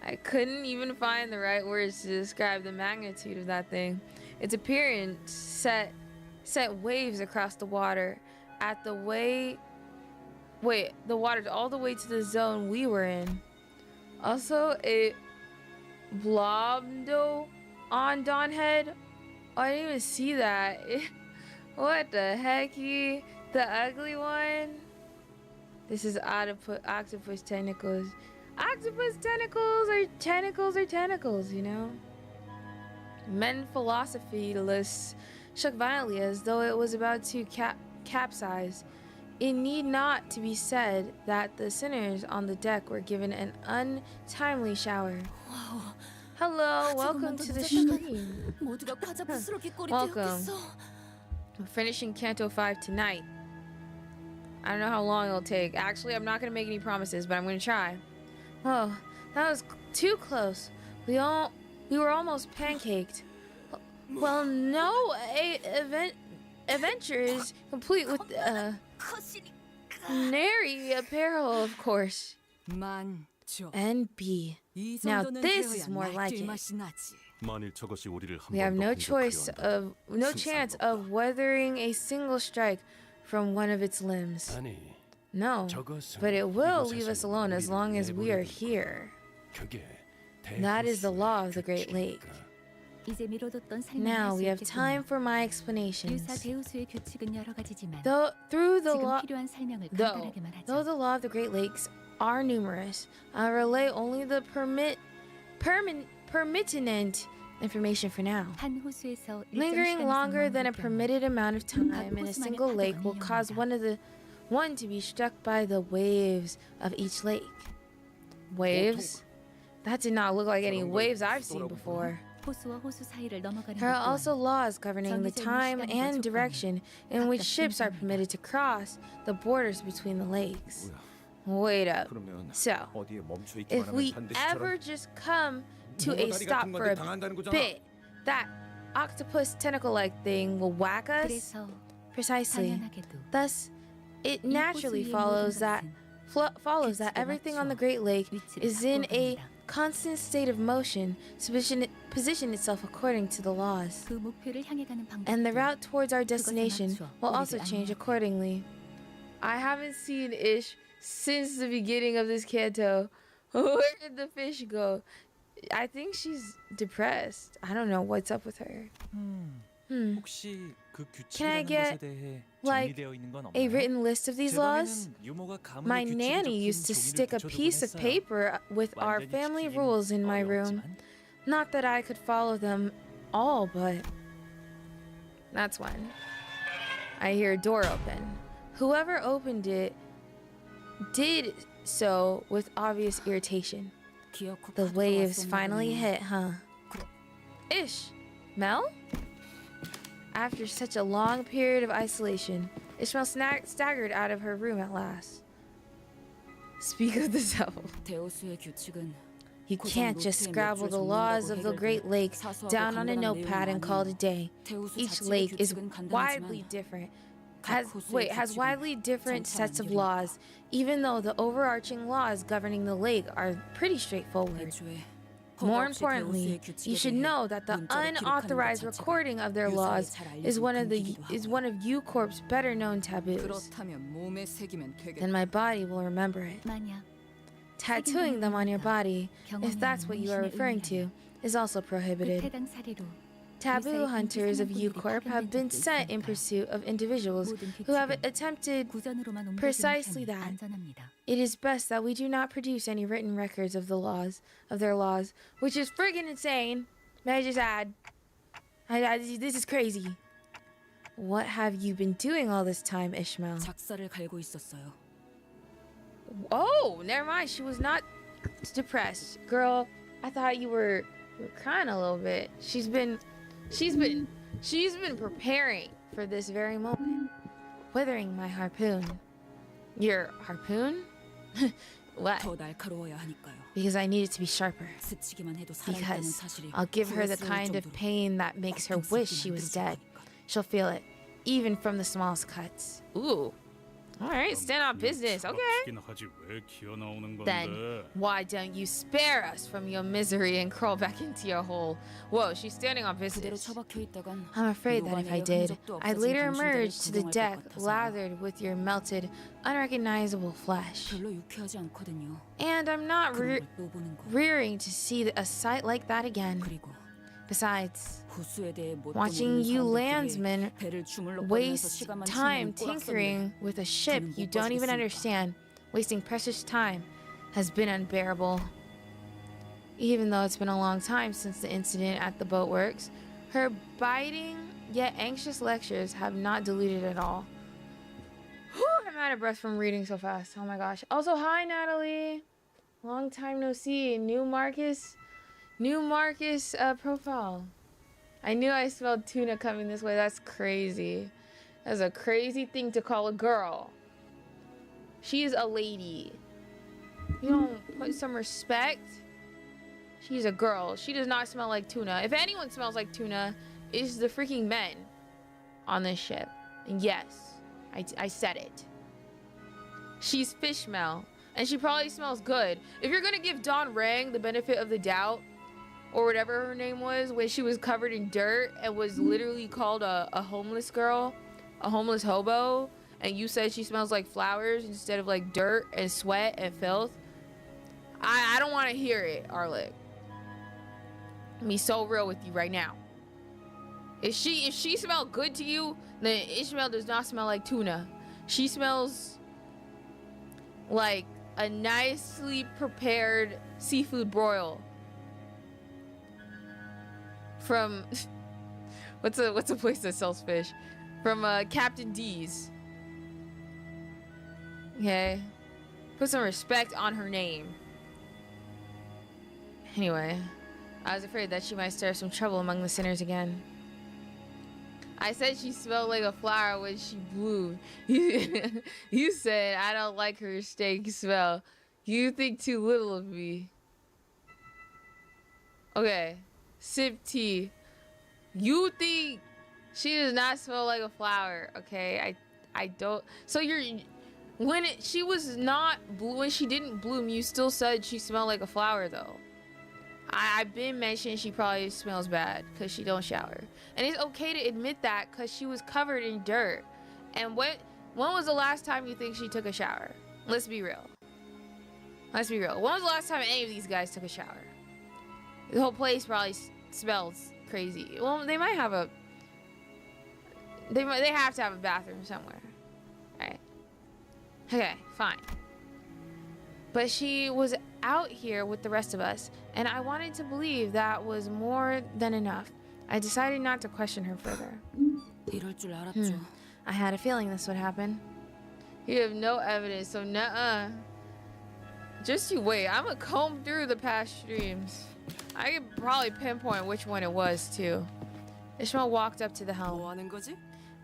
I couldn't even find the right words to describe the magnitude of that thing. Its appearance set waves across the water the water all the way to the zone we were in. Also, it blobdo on Dawnhead. Oh, I didn't even see that. What the hecky? The ugly one? This is octopus tentacles. Octopus tentacles are tentacles, you know? Men philosophyless shook violently as though it was about to capsize. It need not to be said that the sinners on the deck were given an untimely shower. Hello, welcome to the stream. Welcome. We're finishing Canto 5 tonight. I don't know how long it'll take. Actually, I'm not gonna make any promises, but I'm gonna try. Oh, that was too close. We were almost pancaked. Well, no adventure is complete with nary apparel, of course. And B. Now this is more like it. 만일 저것이 우리를 한 We have 번 더 no chance of weathering a single strike from one of its limbs. 아니, No, but it will leave us alone as long as we are here. That is the law of the Great Lake. Now we have time for my explanations. Though the law of the Great Lakes are numerous, I'll relay only the pertinent information for now. Lingering longer than a permitted amount of time in a single lake will cause one to be struck by the waves of each lake. Waves? That did not look like any waves I've seen before. There are also laws governing the time and direction in which ships are permitted to cross the borders between the lakes. Wait up. So, if we ever just come to a stop for a bit, that octopus tentacle-like thing will whack us? Precisely. Thus, it naturally follows that everything on the Great Lake is in a constant state of motion to position itself according to the laws. And the route towards our destination will also change accordingly. I haven't seen Ish since the beginning of this canto. Where did the fish go? I think she's depressed. I don't know what's up with her. 혹시 그 Can I 규칙이라는 get, 것에 대해 like, 정리되어 있는 건 a 없나요? written list of these 제 laws? 방에는 유모가 가문의 My 규칙이 nanny 적힌 used to 종이를 stick a 붙여두곤 piece of 했어요. paper with our 완전히 family 지키긴 rules in my room. 어려웠지만. Not that I could follow them all, but that's when I hear a door open. Whoever opened it did so with obvious irritation. The waves finally hit, huh? Ish, Mel? After such a long period of isolation, Ishmael staggered out of her room at last. Speak of the devil. You can't just scrabble the laws of the Great Lake down on a notepad and call it a day. Each lake is widely different. Has widely different sets of laws, even though the overarching laws governing the lake are pretty straightforward. More importantly, you should know that the unauthorized recording of their laws is one of U Corp's better known taboos. 그렇다면 몸에 새기면 되겠다. Then my body will remember it. 만약 Tattooing them on your body, if that's what you are referring to, is also prohibited. 해당 사례로 Taboo hunters of U Corp have been sent in pursuit of individuals who have attempted 구전으로만 옮겨주는 precisely 편이 that. 안전합니다. It is best that we do not produce any written records of their laws, which is friggin' insane. May I just add? This is crazy. What have you been doing all this time, Ishmael? 작사를 갈고 있었어요. Oh, never mind. She was not depressed. Girl, I thought you were crying a little bit. She's been preparing for this very moment. Withering my harpoon. Your harpoon? What? 더 날카로워야 하니까요. Because I need it to be sharper. 스치기만 해도 살아있다는 Because 사실이 I'll give her the 후회스러울 kind of 정도로 pain that makes her 아픈 wish 습관이 she was 만들어질 dead. 거니까. She'll feel it, even from the smallest cuts. Ooh. Alright, stand on business, okay. 긴 하지 왜 기어 나오는 건데? Then why don't you spare us from your misery and crawl back into your hole? Whoa, she's standing on 그대로 business. 처박혀 있다간 I'm afraid that if I did, 녹아내려 I'd 흔적도 later 없어진 emerge to the 당신들을 deck 부정할 것 같아서요. lathered with your melted, unrecognizable flesh. 별로 유쾌하지 않거든요. And I'm not 그런 걸 또 보는 거. rearing to see a sight like that again. 그리고 Besides, 부수에 대해 못 watching you 모르는 landsmen 사람들끼리 배를 주물럭거리면서 waste 시간만 time 치는 꼬락서리를 tinkering with a ship 저는 you 못 don't even 봐주겠습니다. understand, wasting precious time, has been unbearable. Even though it's been a long time since the incident at the boatworks, her biting yet anxious lectures have not diluted at all. Whew, I'm out of breath from reading so fast. Oh my gosh. Also, hi Natalie. Long time no see. New Marcus profile. I knew I smelled tuna coming this way. That's crazy. That's a crazy thing to call a girl. She's a lady. You don't put some respect. She's a girl. She does not smell like tuna. If anyone smells like tuna, it's the freaking men on this ship. And yes, I said it. She's fish smell. And she probably smells good. If you're gonna give Dawn Rang the benefit of the doubt, or whatever her name was, when she was covered in dirt and was literally called a homeless girl, a homeless hobo, and you said she smells like flowers instead of like dirt and sweat and filth, I don't want to hear it, Arlick. Be so real with you right now. If she smelled good to you, then Ishmael does not smell like tuna. She smells like a nicely prepared seafood broil from what's a place that sells fish? From Captain D's. Okay. Put some respect on her name. Anyway, I was afraid that she might stir some trouble among the sinners again. I said she smelled like a flower when she blew. You said I don't like her stank smell. You think too little of me. Okay. Sip tea. You think she does not smell like a flower, okay? I don't. So when she didn't bloom, you still said she smelled like a flower though. I've been mentioning she probably smells bad because she don't shower, and it's okay to admit that because she was covered in dirt. And when was the last time you think she took a shower? Let's be real. Let's be real. When was the last time any of these guys took a shower? The whole place probably smells crazy. Well, they might have they have to have a bathroom somewhere. Right. Okay, fine. But she was out here with the rest of us, and I wanted to believe that was more than enough. I decided not to question her further. 이럴 줄 알았죠. I had a feeling this would happen. You have no evidence, so nuh-uh. Just you wait. I'm gonna comb through the past streams. I could probably pinpoint which one it was, too. Ishmael walked up to the helm. 뭐 하는 거지?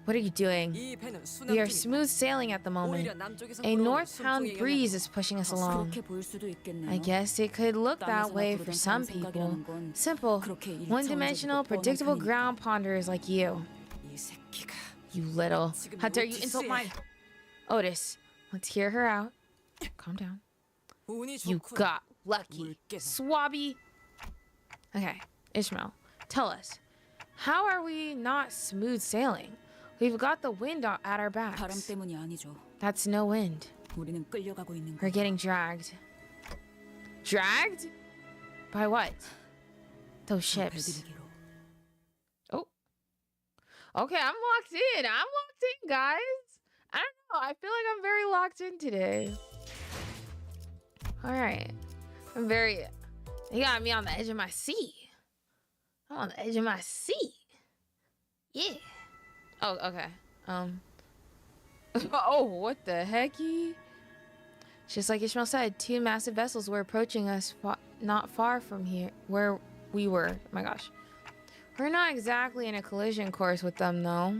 What are you doing? 이 배는 We are 순항 중이다. smooth sailing at the moment. 오히려 남쪽에서 A 불어오는 northbound 순풍의 breeze 영향으로 is pushing us along. 그렇게 보일 수도 있겠네요. I guess it could look that way for some people. Simple, one-dimensional, predictable ground ponderers like you. 이 새끼가 You little. How dare you insult my... Otis, let's hear her out. Calm down. 운이 You 좋군. got lucky. 물개서. Swabby. Okay, Ishmael, tell us, how are we not smooth sailing? We've got the wind at our 바람 backs. 때문이 아니죠. That's no wind. 우리는 끌려가고 있는 We're 거야. getting dragged. Dragged? By what? Those ships. 배들이기로. Oh. Okay, I'm locked in. I'm locked in, guys. I don't know. I feel like I'm very locked in today. All right. You got me on the edge of my seat. I'm on the edge of my seat. Yeah. Oh, okay. Oh, what the hecky? Just like Ishmael said, two massive vessels were approaching us not far from here, where we were. Oh my gosh. We're not exactly in a collision course with them, though.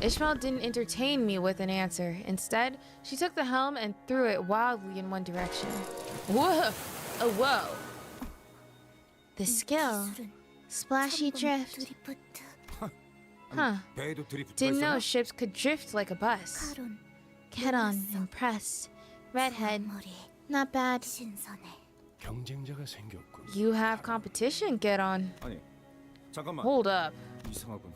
Ishmael didn't entertain me with an answer. Instead, she took the helm and threw it wildly in one direction. Whoa! Oh, whoa! The skill. Splashy drift. Huh. 배에도 드리프트가 Didn't know 있었나? ships could drift like a bus. Get on, impressed. Redhead. Not bad. 경쟁자가 생겼군. You have competition, get on. 아니, 잠깐만. Hold up. 이상하군.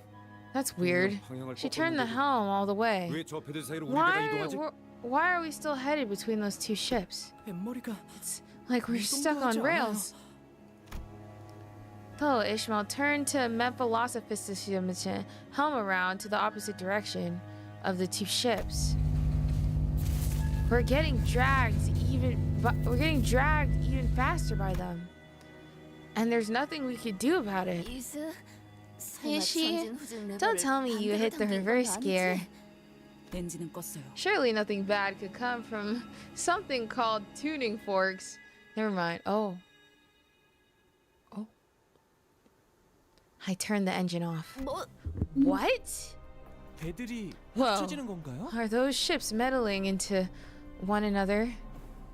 That's weird. She turned the helm all the way. 왜 저 배들 사이로 우리가 이동하지? Why are we still headed between those two ships? 뱃머리가 It's like we're stuck on rails. Though Ishmael turned to Memphilosophis's helm around to the opposite direction of the two ships. We're getting dragged even faster by them. And there's nothing we could do about it. Is she? Don't tell me you hit the reverse gear. 엔진은 껐어요. Surely nothing bad could come from something called tuning forks. Never mind. Oh. I turned the engine off. What? 배들이 Whoa. 합쳐지는 건가요? Are those ships meddling into one another?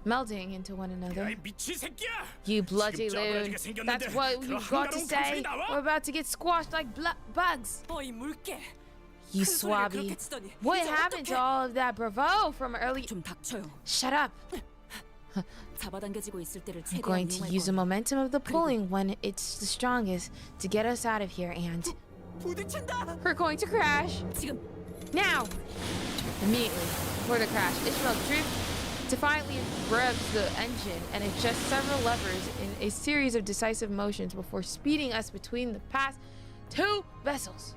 Melting into one another? 야이 미친 새끼야! You bloody 지금 loon. 짜부라지게 생겼는데 That's what 그런 you've got to 한가로운 say? 감성이 나와? We're about to get squashed like bugs. 어이 물개. You 큰 소리를 그렇게 swabby. 치더니 What 이제 happened to 어떡해? all of that bravo from early? 좀 닥쳐요. Shut up. 잡아당겨지고 있을 때를 I'm 최대한 going to 이용할 use the 거예요. momentum of the pulling when it's the strongest to get us out of here, and 부딪힌다. we're going to crash. 지금 Now! Immediately, before the crash, Ishmael defiantly revs the engine and adjusts several levers in a series of decisive motions before speeding us between the past two vessels.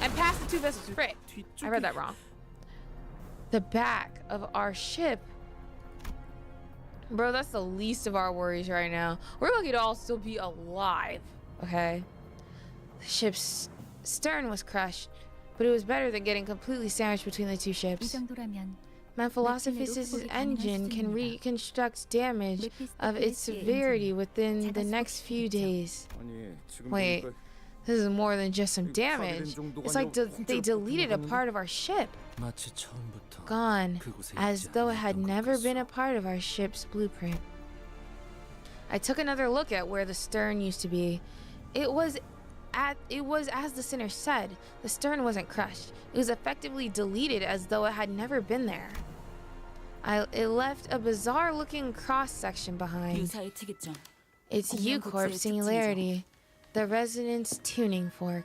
And past the two vessels, frick. I read that wrong. The back of our ship. Bro, that's the least of our worries right now. We're lucky to all still be alive, okay? The ship's stern was crushed, but it was better than getting completely sandwiched between the two ships. Memphilosophis's engine can reconstruct damage of its severity within the next few days. 아니, 지금 Wait, 보니까 this is more than just some damage. It's like they deleted a part of our ship. 마치 처음부터 Gone, 그곳에 as 있지 though it had 않았던 것 never 같소. been a part of our ship's blueprint. I took another look at where the stern used to be. It was as the sinner said. The stern wasn't crushed. It was effectively deleted as though it had never been there. It left a bizarre-looking cross-section behind. 유사의 특이점. It's U-Corp Singularity, the resonance tuning fork.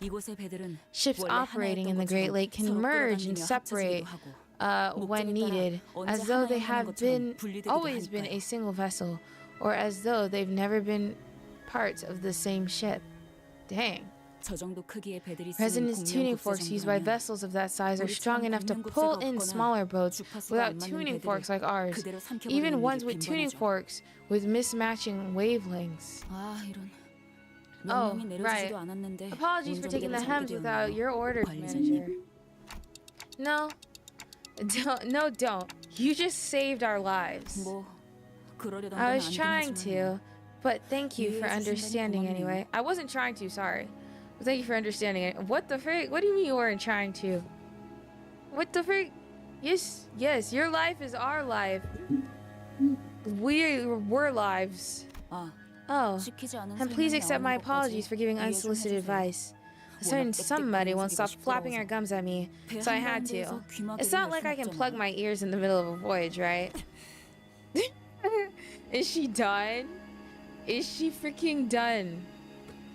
이곳의 배들은 Ships 원래 operating in the 하나였던 Great 것처럼 Lake can 서로 merge and 끌어당기며 separate 합쳐지기도 하고 when needed, as though they have always been a single vessel, or as though they've never been parts of the same ship. Dang. 저 정도 크기의 배들이 쓰는 Resonance tuning 공룡 forks used by 국제 vessels of that size are strong enough to 공룡 pull 국제가 in 없거나 smaller boats 주파수가 without 안 맞는 tuning 배들을 forks like ours, 그대로 삼켜버리는 even 일이 ones with tuning 빈번하죠. forks with mismatching wavelengths. 아 이런. Oh, 명령이 right. 내려지지도 않았는데 Apologies for taking the 운전대를 hems 잡게 without 되었네요. your orders, 관리자님. manager. No, don't. You just saved our lives. 뭐 그러려던 I 건 was 아니긴 trying 하지만 to, but thank you for 이해해 주신다니 understanding 고맙네요. anyway. I wasn't trying to, sorry. But thank you for understanding it. What the frick? What do you mean you weren't trying to? What the frick? Yes, your life is our life. We're lives. 아, Oh, 시키지 않은 and please 설명이 accept 나오는 my 것까지 apologies for giving 이해 좀 unsolicited 해주세요. advice. A certain somebody won't stop flapping her gums at me, so I had to. It's not like I can plug my ears in the middle of a voyage, right? Is she done? Is she freaking done?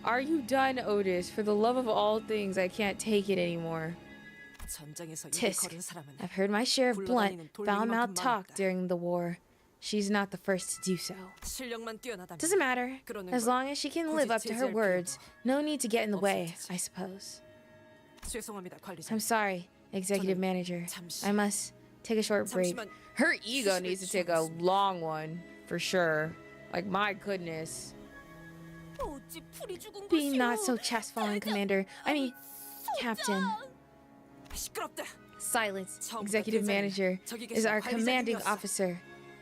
Are you done, Otis? For the love of all things, I can't take it anymore. 전장에서 입을 Tisk. 걸은 사람은 I've heard my share of blunt, 굴러다니는 foul-mouthed 돌멩이만큼 talk 많았다. during the war. She's not the first to do so. 실력만 뛰어나다면 Doesn't matter. 그러는 As 걸 long as she can live up to her 제지할 words, no need to get in the way, 없을 테지. I suppose. 죄송합니다, 관리자. I'm sorry, executive 저는 manager. 잠시- I must take a short break. 잠시만 Her ego 휴식을 needs to take a 취하겠습니다. long one, for sure. Like, my goodness. 어찌 풀이 죽은 Be 것이오. not so chest-fallen, Commander. I mean, Captain. 시끄럽다. Silence. 처음부터 Executive 대장은 manager 저기 is 계신 our commanding 관리자님이었어. officer.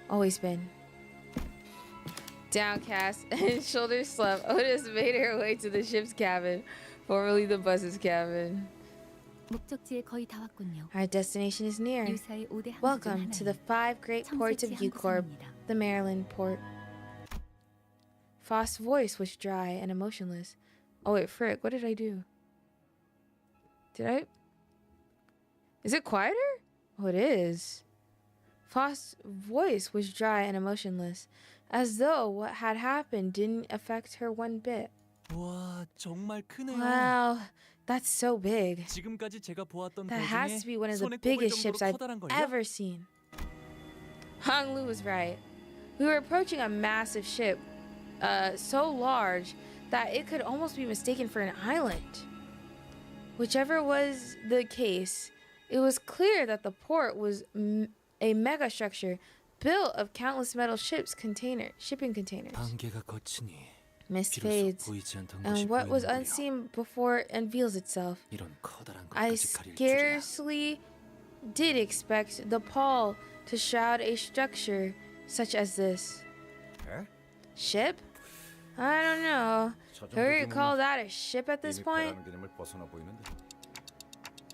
Always been. Downcast and shoulders slumped, Otis made her way to the ship's cabin, formerly the bus's cabin. 목적지에 거의 다 왔군요. Our destination is near. 유사의 5대 항구 중 Welcome to the 하나인 5 great ports of 청새치 U-Corp, 항구선입니다. the Maryland port. Foss' voice was dry and emotionless. Oh wait, frick, what did I do? Did I? Is it quieter? Oh, it is. Foss' voice was dry and emotionless, as though what had happened didn't affect her one bit. 와, 정말 크네요. Wow, that's so big. 지금까지 제가 보았던 That 배 has 중에 to be one of the 손에 꼽을 biggest 정도로 ships I've 커다란 걸요? ever seen. Hong Lu was right. We were approaching a massive ship, so large that it could almost be mistaken for an island. Whichever was the case, it was clear that the port was a mega structure built of countless metal shipping containers. 안개가 거치니 Mist 비로소 fades, 보이지 않던 것이 and what was 보이는군요. unseen before unveils itself. 이런 커다란 I 것까지 가릴 줄이야. scarcely did expect the pall to shroud a structure such as this. 에? Ship? I don't know. 저 Who would 정도 call that a ship at this 이미 point? 배라는 개념을 벗어나 보이는데.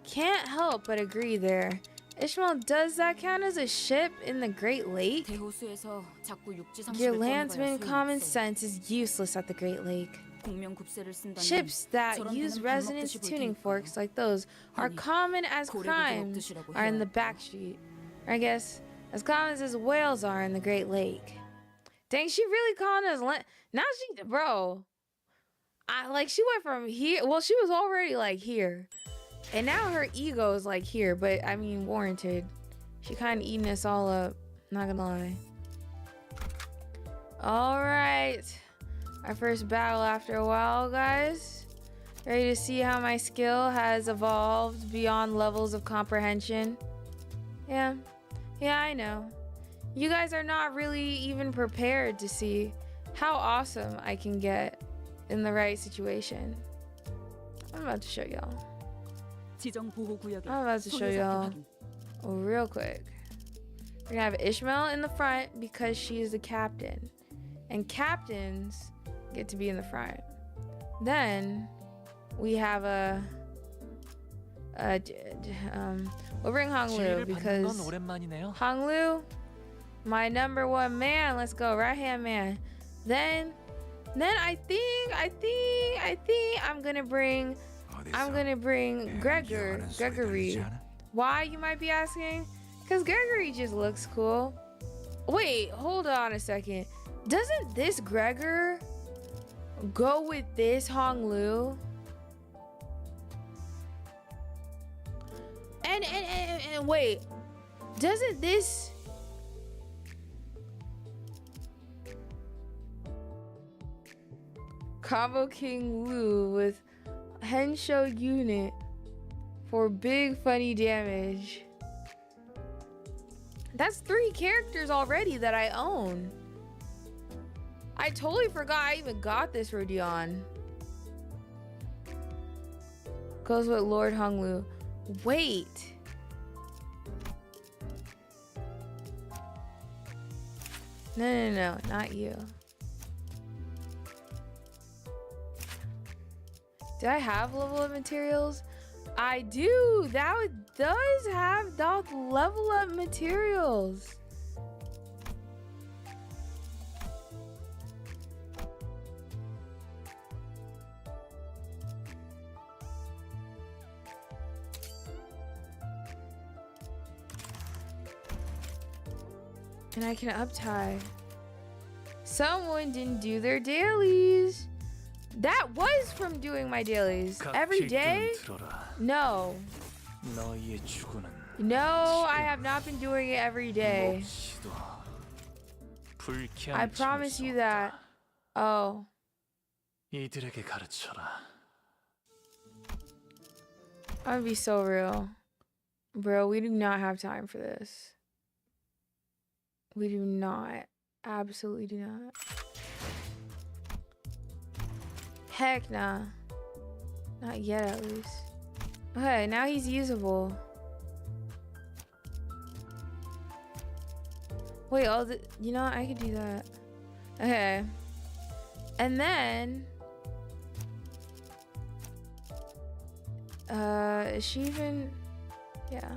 Can't help but agree there. Ishmael, does that count as a ship in the Great Lake? 대호수에서 자꾸 육지 Your 상식을 landsman 떠나봐야 common 소용없어. sense is useless at the Great Lake. 공명 굽새를 쓴다면 Ships that 저런 use 배는 밥 resonance 먹듯이 볼 tuning 테니까요. forks like those are 아니, common as 고래고기 crimes 먹듯이라고 are in the 해야 back street. Or I guess as common as whales are in the Great Lake. Dang, she really calling us now she bro. She went from here. Well, she was already like here. And now her ego is like here, but I mean warranted. She kind of eating us all up, not gonna lie. All right. Our first battle after a while, guys. Ready to see how my skill has evolved beyond levels of comprehension? Yeah, I know. You guys are not really even prepared to see how awesome I can get in the right situation. I'm about to show y'all. 지정 보호 구역에 I'm about to show 소유자 y'all 확인. real quick. We're gonna have Ishmael in the front because she is the captain. And captains get to be in the front. Then we have we'll bring Hong Lu 지휘를 받는 건 because 오랜만이네요. Hong Lu, my number one man. Let's go, right hand man. Then I think I'm gonna bring Gregory. Why, you might be asking? Because Gregory just looks cool. Wait, hold on a second. Doesn't this Gregor go with this Hong Lu? And wait, doesn't this combo King Lu with Hensho unit for big funny damage? That's 3 characters already that I own. I totally forgot I even got this Rodion. Goes with Lord Honglu. Wait. No, not you. Do I have level up materials? I do. That does have the level up materials. And I can up tie Someone didn't do their dailies. That was from doing my dailies. Every day? No. 너희의 주고는 No, I have not been doing it every day. 몹시도 불쾌한 I promise you that. Oh. 이들에게 가르쳐라. I'm gonna be so real. Bro, we do not have time for this. We do not. Absolutely do not. Heck nah. Not yet, at least. Okay, now he's usable. Wait, you know what? I could do that. Okay. And then... is she even... Yeah.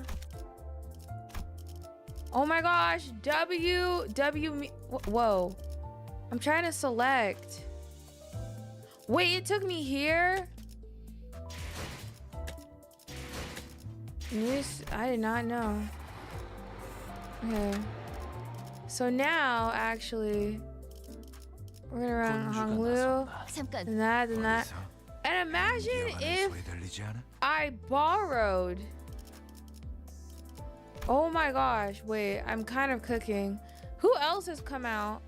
Oh my gosh, whoa. I'm trying to select. Wait, it took me here? I did not know. Okay. So now, actually, we're gonna run Honglu, 잠깐. and that. And imagine if I borrowed. Oh my gosh, wait, I'm kind of cooking. Who else has come out?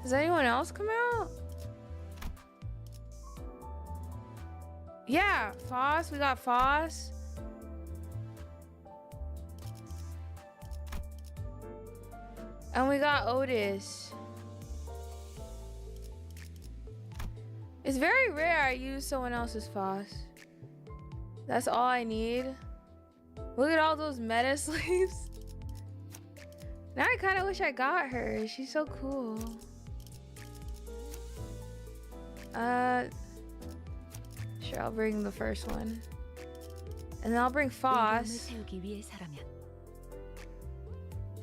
Has anyone else come out? Yeah, Foss, we got Foss. And we got Otis. It's very rare I use someone else's Foss. That's all I need. Look at all those meta sleeves. Now I kind of wish I got her. She's so cool. Sure, I'll bring the first one. And then I'll bring Foss.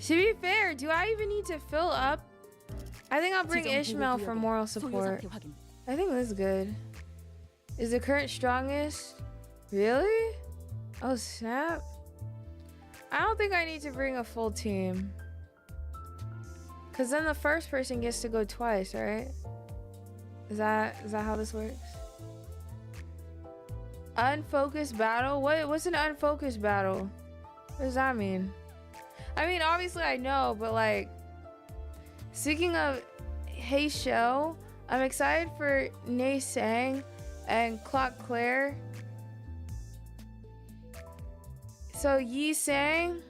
To be fair, do I even need to fill up? I think I'll bring Ishmael for moral support. I think this is good. Is the current strongest? Really? Oh snap. I don't think I need to bring a full team. Cause then the first person gets to go twice, right? Is that how this works? Unfocused battle? What's an unfocused battle? What does that mean? I mean, obviously I know, but like, speaking of Hey Show, I'm excited for Nay Sang and Clock Claire. So Yi Sang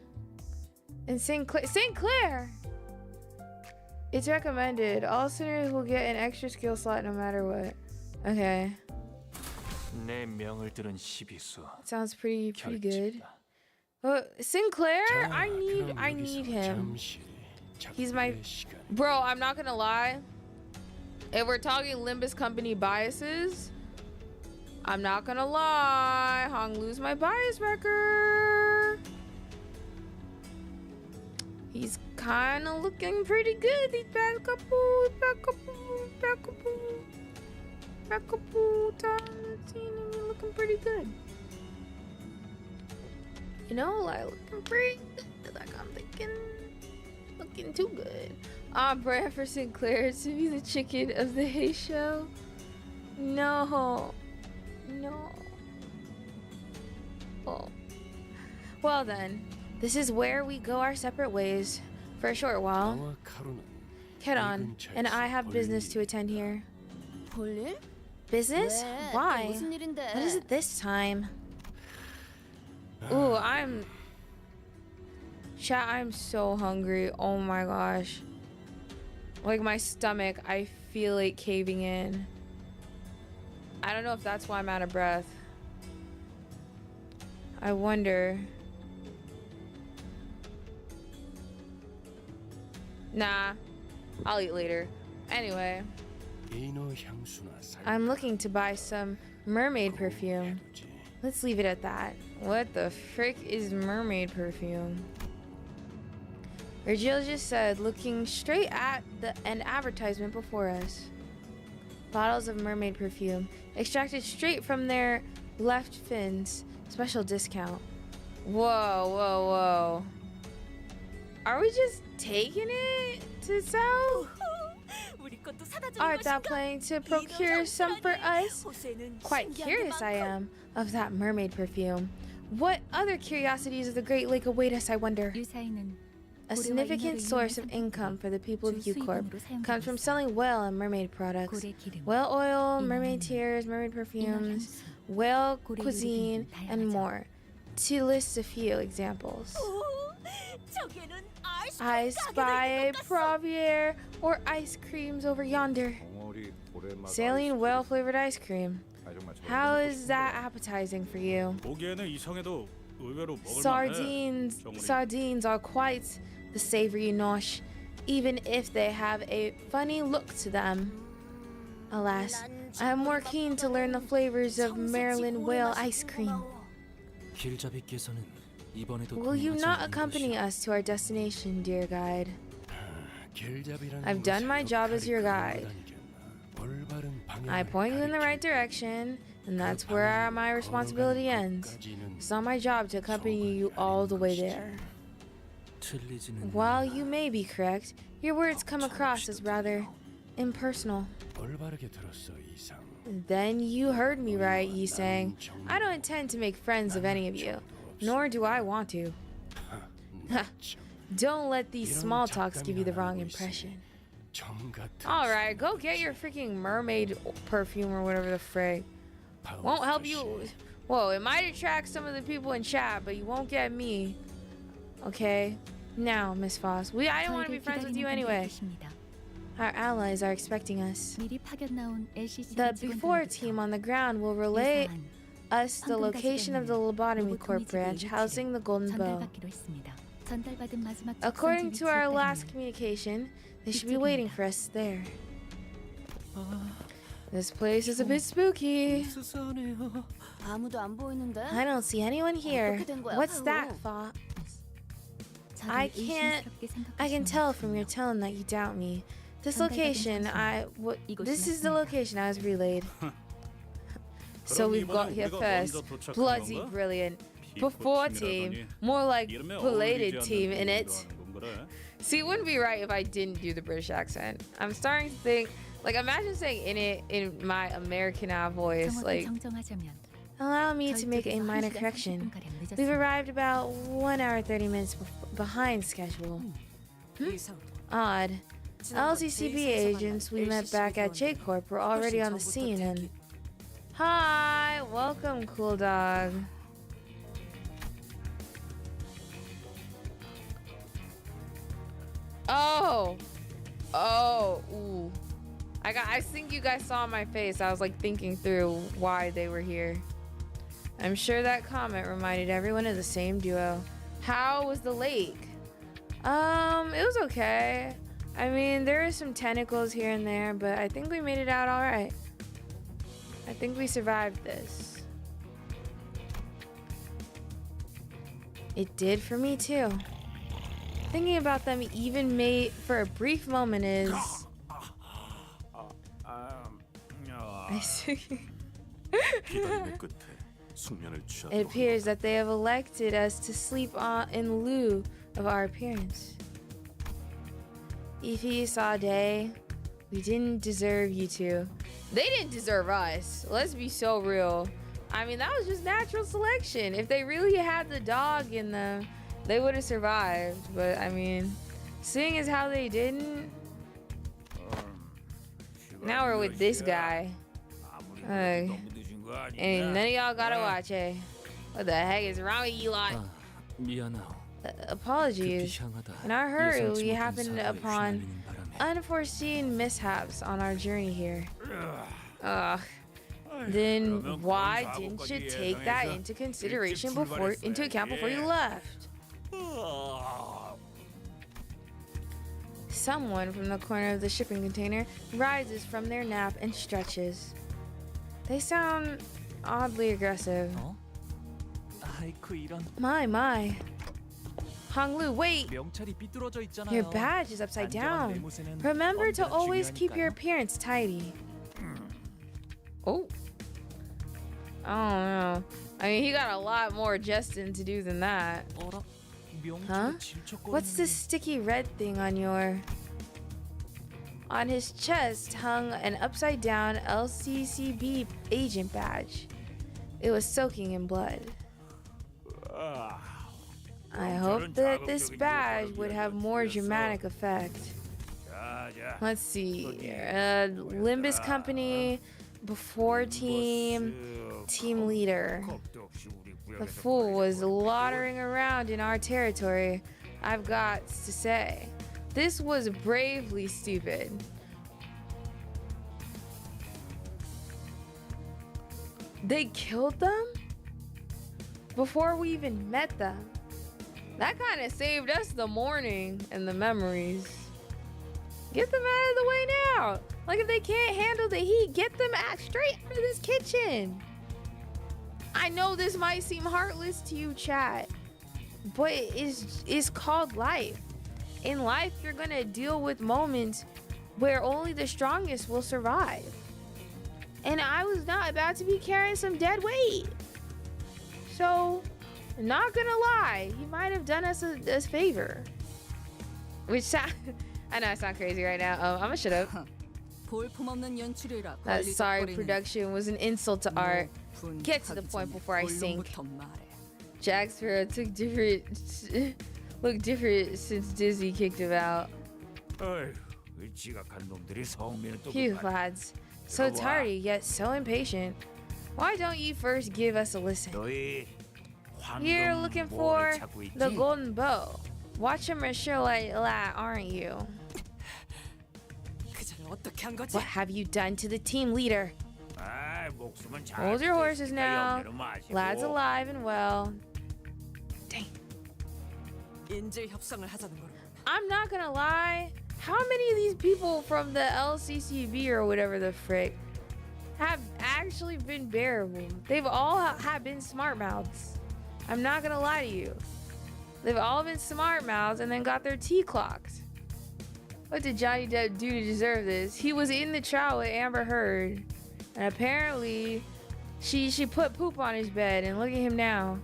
and Sinclair. It's recommended. All sinners will get an extra skill slot no matter what. Okay. 내 명을 들은 시비수. Sounds pretty good. Sinclair, I need him. He's my bro. I'm not gonna lie. If we're talking Limbus company biases, I'm not gonna lie. Honglu's my bias wrecker. He's kind of looking pretty good. These back couple times, seen him looking pretty good. You know, like looking pretty good. Like I'm thinking, looking too good. I'm praying for Sinclair to be the chicken of the Hey Show. No. Oh. Well then, this is where we go our separate ways for a short while. Kedon and I have business to attend here. 볼일? Business? 왜? 또 Why? 무슨 일인데? What is it this time? Ooh, I'm so hungry. Oh my gosh. Like my stomach, I feel it caving in. I don't know if that's why I'm out of breath. I wonder. Nah, I'll eat later. Anyway, I'm looking to buy some mermaid perfume. Let's leave it at that. What the frick is mermaid perfume? Virgil just said, looking straight at an advertisement before us. Bottles of mermaid perfume, extracted straight from their left fins. Special discount. Whoa. Are we just taking it to sell? 우리 것도 사다 주는 Art thou 것인가? planning to procure some for us? 호세는 Quite 신기한 게 curious I 많군. am of that mermaid perfume. What other curiosities of the Great Lake await us, I wonder? 유사인은 A significant source of income for the people of U-Corp comes from selling whale and mermaid products. 고래 기름, Whale oil, mermaid tears, mermaid perfumes, whale cuisine, and more. To list a few examples. 오, 저기에는 I spy a Provier or ice creams over yonder. Saline whale-flavored ice cream. How is that appetizing for you? 보기에는 이상해도 의외로 먹을만해. Sardines are quite the savory nosh, even if they have a funny look to them. Alas, I am more keen to learn the flavors of Maryland whale ice cream. 길잡이께서는 이번에도 Will you not accompany us to our destination, dear guide? I've done my job as your guide. I point you in the right direction, and that's where my responsibility ends. It's not my job to accompany you all the way there. 틀리지는 While you may be correct, your words come across as rather impersonal. 올바르게 들었어 이상. Then you heard me right, Yi saying, I don't intend to make friends of any of you, nor do I want to. Don't let these small talks give you the wrong impression. Alright, go get your freaking mermaid perfume or whatever the frig. Won't help you. Whoa, it might attract some of the people in chat, but you won't get me. Okay? Now, Miss Foss, I don't want to be friends with you anyway. Our allies are expecting us. 미리 파견 나온 LCC The before team on the ground will relay us the location of the lobotomy corp branch housing the Golden Bow. 전달받기로 했습니다. 전달받은 마지막 According to our last communication, they should be waiting for us there. This place is a bit spooky. 아무도 안 보이는데? I don't see anyone here. 어떻게 된 거야? What's that, Fa? I can tell from your tone that you doubt me. This location, this is the location I was relayed. So we've got here first. Bloody brilliant. Before team, more like belated team in it. See, it wouldn't be right if I didn't do the British accent. I'm starting to think, like, imagine saying in it in my American voice. Like, allow me to make a minor correction. We've arrived about 1 hour 30 minutes behind schedule. 이상. Odd. LCCB agents we met back at J-Corp were already on the scene and... Hi! Welcome, cool dog. Oh! Oh! Ooh. I think you guys saw my face. I was like thinking through why they were here. I'm sure that comment reminded everyone of the same duo. How was the lake? It was okay. I mean, there are some tentacles here and there, but I think we made it out all right. I think we survived this. It did for me too. Thinking about them even made for a brief moment is... I see. It appears that they have elected us to sleep on in lieu of our appearance. Ify Sade, we didn't deserve you two. They didn't deserve us. Let's be so real. I mean, that was just natural selection. If they really had the dog in them, they would have survived. But I mean, seeing as how they didn't, now we're with this guy. And none of y'all gotta watch, eh? What the heck is wrong with you lot? 미안하오. Apologies. In our hurry, we happened upon unforeseen mishaps on our journey here. Ugh. Then why didn't you take that into consideration before you left? Someone from the corner of the shipping container rises from their nap and stretches. They sound oddly aggressive. 아이쿠 이런. My. Honglu, wait! 명찰이 삐뚤어져 있잖아요. Your badge is upside down. 외모세는 Remember to 언제나 always keep your 중요하니까요. appearance tidy. Oh. I don't know. I mean, he got a lot more adjusting to do than that. 어라? Huh? What's this sticky red thing on your... On his chest hung an upside-down LCCB agent badge. It was soaking in blood. I hope that this badge would have more dramatic effect. Let's see. Limbus company, before team leader. The fool was loitering around in our territory, I've got to say. This was bravely stupid. They killed them? Before we even met them. That kind of saved us the morning and the memories. Get them out of the way now. Like if they can't handle the heat, get them straight out of this kitchen. I know this might seem heartless to you, chat, but it's called life. In life, you're gonna deal with moments where only the strongest will survive. And I was not about to be carrying some dead weight. So, not gonna lie, he might have done us a favor. Which sound, I know I sound crazy right now. I'm gonna shut up. That sorry production was an insult to art. Get to the point before I sink. Jack Sparrow looked different since Disney kicked him out. Phew, lads. So tardy, yet so impatient. Why don't you first give us a listen? You're looking for the golden bow. Watch him sure like that, aren't you? What have you done to the team leader? Hold your horses now. Lad's alive and well. Dang. I'm not gonna lie. How many of these people from the LCCB or whatever the frick have actually been bearable? They've all have been smart mouths. I'm not gonna lie to you. They've all been smart mouths and then got their tea clocked. What did Johnny Depp do to deserve this? He was in the trial with Amber Heard, and apparently she put poop on his bed, and look at him now.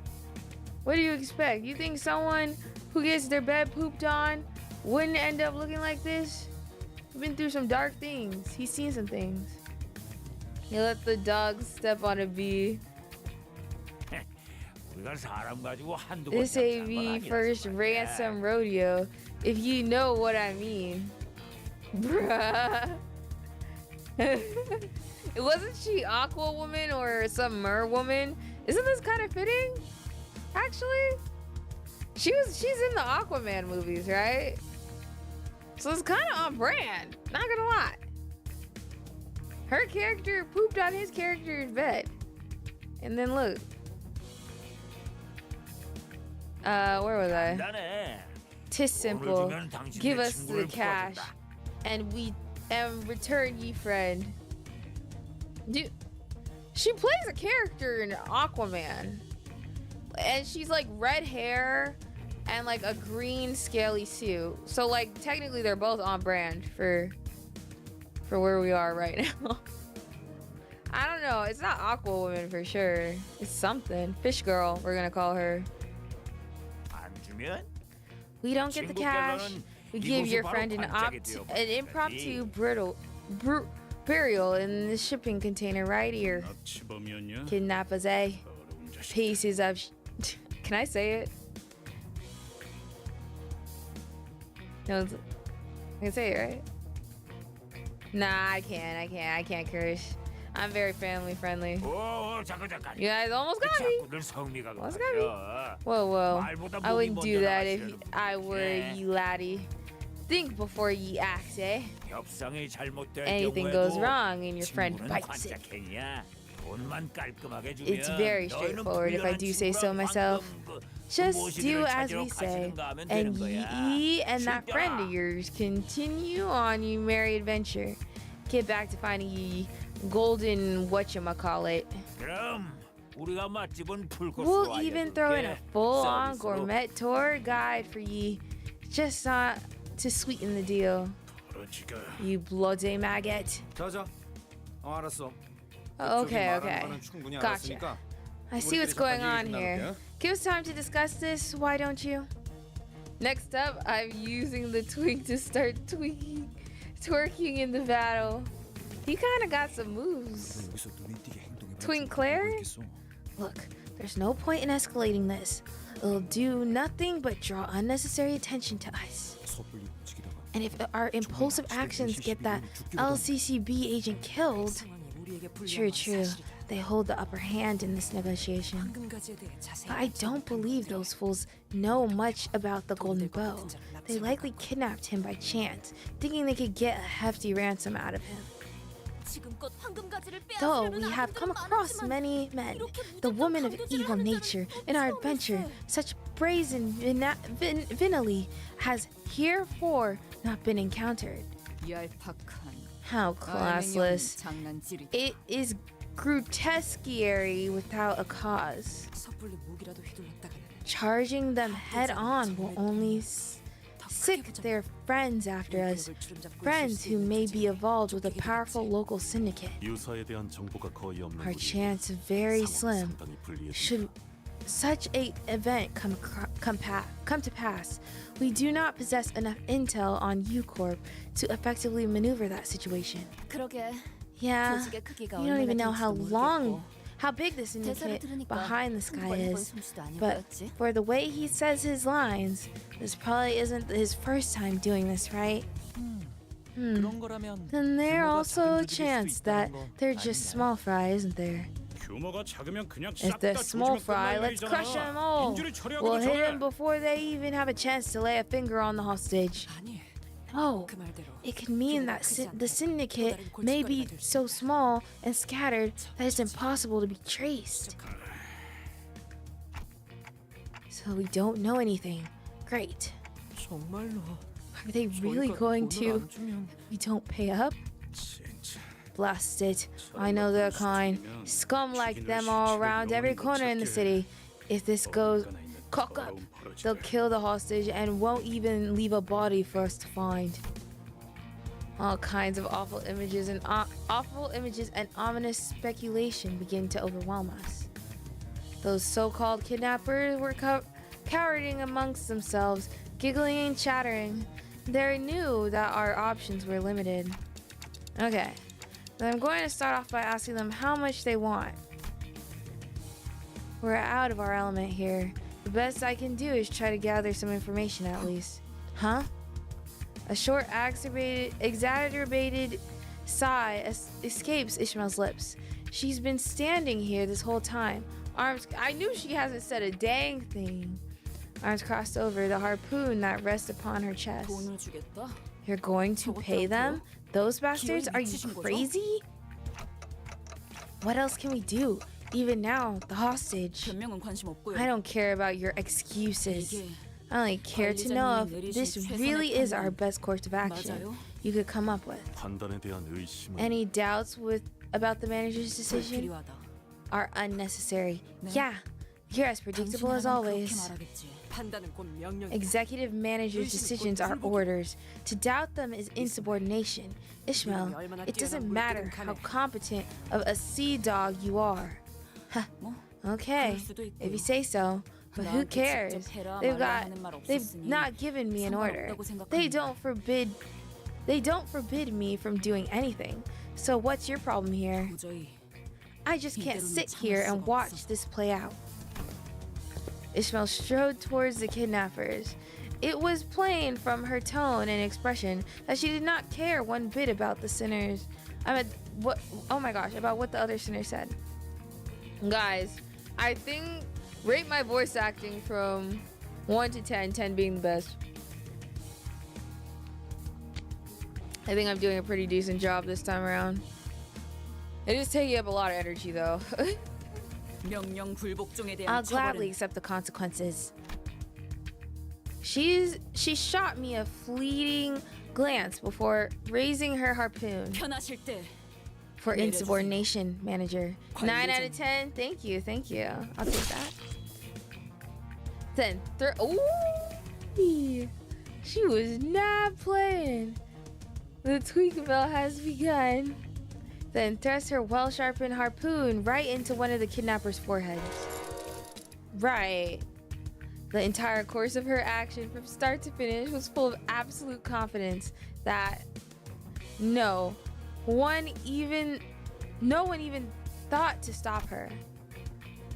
What do you expect? You think someone who gets their bed pooped on wouldn't end up looking like this? He's been through some dark things. He's seen some things. He let the dog step on a bee. This ain't me first ransom rodeo, if you know what I mean. Bruh. Wasn't she Aqua Woman or some mer woman? Isn't this kind of fitting? Actually, she's in the Aquaman movies, right? So it's kind of on brand, not gonna lie. Her character pooped on his character's bed. And then look. Where was I? Tis simple. Give us the cash, and return ye friend. Dude, she plays a character in Aquaman, and she's like red hair and like a green scaly suit. So like technically they're both on brand for where we are right now. I don't know. It's not Aqua Woman for sure. It's something. Fish Girl, we're gonna call her. We don't get the cash. We give your friend an impromptu burial in the shipping container right here. Kidnap us, eh? Pieces of. Can I say it? No, I can say it, right? Nah, I can't curse. I'm very family friendly. You guys almost got me. Almost got me. Whoa. I wouldn't do that if I were ye laddie. Think before ye act, eh? Anything goes wrong and your friend bites it. It's very straightforward if I do say so myself. Just do as we say, and ye and that friend of yours continue on your merry adventure. Get back to finding ye golden whatchamacallit. We'll even throw in a full-on gourmet tour guide for ye, just not to sweeten the deal. You bloody maggot. Okay. Gotcha. I see what's going on here. Give us time to discuss this, why don't you? Next up, I'm using the twink to start twerking in the battle. He kind of got some moves. 여기서 눈에 띄게 행동해봐. Twink Claire? Look, there's no point in escalating this. It'll do nothing but draw unnecessary attention to us. 섣불리 움직이다가 And if our impulsive actions get that LCCB agent killed, true, they hold the upper hand in this negotiation. But I don't believe those fools know much about the golden bow. They likely kidnapped him by chance, thinking they could get a hefty ransom out of him. Though we have come across many men, the woman of evil nature, in our adventure, such brazen villainy has heretofore not been encountered. How classless. It is grotesqueary without a cause. Charging them head on will only sick their friends after us, friends who may be involved with a powerful local syndicate. 유사에 대한 정보가 거의 없는 Our 우리 chance is very slim. 상당히 불리해진다. Should such a event come to pass, we do not possess enough intel on U-Corp to effectively maneuver that situation. 그러게. Yeah, you don't even know how big the syndicate behind this guy is. But for the way he says his lines, this probably isn't his first time doing this, right? 그런 거라면 Then there's 규모가 also 작은 a 적일 chance 수도 that 있다는 거 they're just 아니냐. small fry, isn't there? 규모가 작으면 그냥 If 싹 they're 다 small 조지면 fry, 끝날 let's 일이잖아. crush them all. 인질을 처리하기도 We'll hit 전에. him before they even have a chance to lay a finger on the hostage. Oh, it could mean that the syndicate may be so small and scattered that it's impossible to be traced. So we don't know anything. Great. 정말로 Are they really going to? We don't pay up? 진짜. Blast it. I know their kind. Scum like them all around every corner in the city. If this goes cock up, they'll kill the hostage and won't even leave a body for us to find. All kinds of awful images and ominous speculation begin to overwhelm us. Those so-called kidnappers were cowering amongst themselves, giggling and chattering. They knew that our options were limited. Okay, then I'm going to start off by asking them how much they want. We're out of our element here. The best I can do is try to gather some information at least. Huh? A short, exaggerated sigh escapes Ishmael's lips. She's been standing here this whole time. Arms, I knew she hasn't said a dang thing. Arms crossed over, the harpoon that rests upon her chest. You're going to pay them? Those bastards? Are you crazy? What else can we do? Even now, the hostage. I don't care about your excuses. I only care to know if this really is our best course of action you could come up with. 판단에 대한 의심은 Any doubts about the manager's decision are unnecessary. Yeah, you're as predictable as always. Executive manager's decisions are orders. To doubt them is insubordination. Ishmael, it doesn't matter how competent of a sea dog you are. Huh. Okay, if you say so. But who cares? They've not given me an order. They don't forbid me from doing anything. So what's your problem here? I just can't sit here and watch this play out. Ishmael strode towards the kidnappers. It was plain from her tone and expression that she did not care one bit about the sinners. About what the other sinner said. Guys, I think rate my voice acting from 1 to 10, 10 being the best. I think I'm doing a pretty decent job this time around. It is taking up a lot of energy though. I'll gladly accept the consequences. She shot me a fleeting glance before raising her harpoon. For insubordination, manager. 9 out of 10. Thank you. I'll take that. Then ooh, she was not playing. The tweak bell has begun. Then thrust her well-sharpened harpoon right into one of the kidnappers' foreheads. Right. The entire course of her action from start to finish was full of absolute confidence that no one even thought to stop her.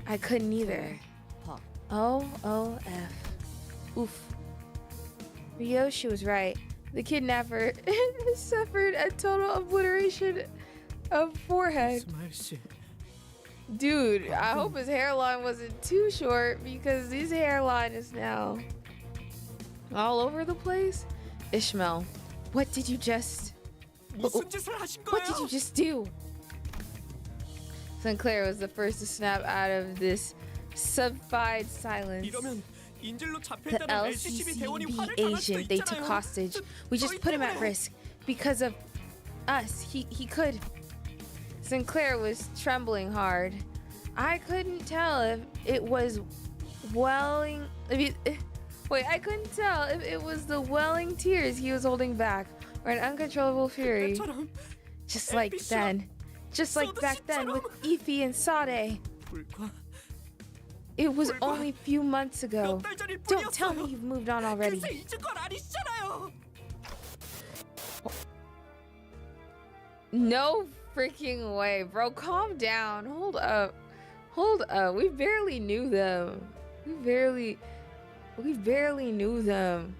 I couldn't either. OOF. Oof. Ryoshi was right. The kidnapper suffered a total obliteration of forehead. 스마일 씨, Dude, I hope his hairline wasn't too short because his hairline is now all over the place. Ishmael, what did you just... 무슨 짓을 하신 What did you 거예요? just do? Sinclair was the first to snap out of this subfied silence. 이러면 인질로 잡혀 The 있다는 LCCB 대원이 LCCB 화를 당할 수도 agent they took 있잖아요. hostage. We just put him at risk because of us. He could. Sinclair was trembling hard. I couldn't tell if it was welling. I couldn't tell if it was the welling tears he was holding back or an uncontrollable fury. 그때처럼 Just like then. Just like back then with Ify and Sade. 불과 It was only a few months ago. 몇 달 전일 Don't tell me 뿐이었어요. you've moved on already. 글쎄 잊은 건 아니시잖아요. No freaking way, bro. Calm down. Hold up. Hold up. We barely knew them. We barely knew them.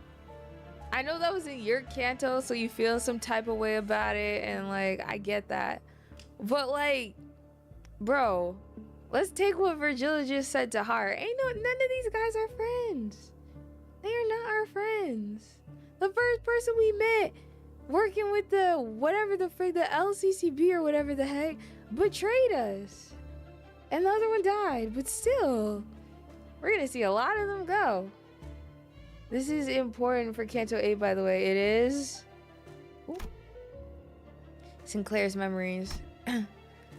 I know that was in your Canto, so you feel some type of way about it, and like I get that. But like, bro, let's take what Virgil just said to heart. None of these guys are friends. They are not our friends. The first person we met working with the whatever the frick, the LCCB or whatever the heck, betrayed us. And the other one died, but still, we're gonna see a lot of them go. This is important for Canto 8, by the way. It is. Ooh. Sinclair's memories.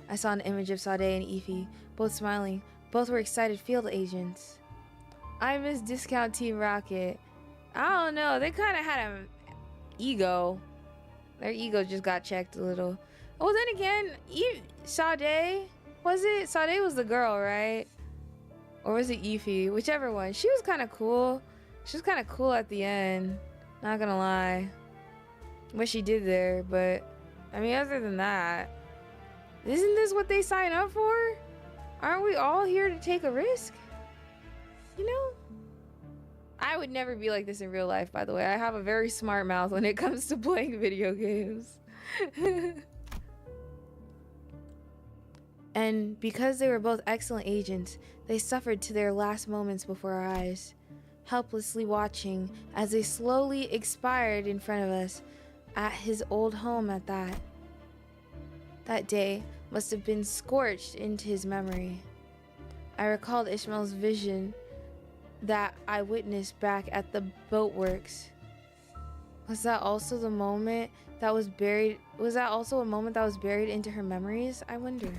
I saw an image of Sade and Ify, both smiling. Both were excited field agents. I miss Discount Team Rocket. I don't know. They kind of had an ego. Their ego just got checked a little. Oh, then again, Sade, was it? Sade was the girl, right? Or was it Ify? Whichever one. She was kind of cool. She was kind of cool at the end. Not gonna lie. What she did there, but I mean, other than that, isn't this what they sign up for? Aren't we all here to take a risk? You know? I would never be like this in real life, by the way. I have a very smart mouth when it comes to playing video games. And because they were both excellent agents, they suffered to their last moments before our eyes, helplessly watching as they slowly expired in front of us at his old home at that. That day must have been scorched into his memory. I recalled Ishmael's vision that I witnessed back at the boatworks. Was that also the moment that was buried? Was that also a moment that was buried into her memories? I wonder.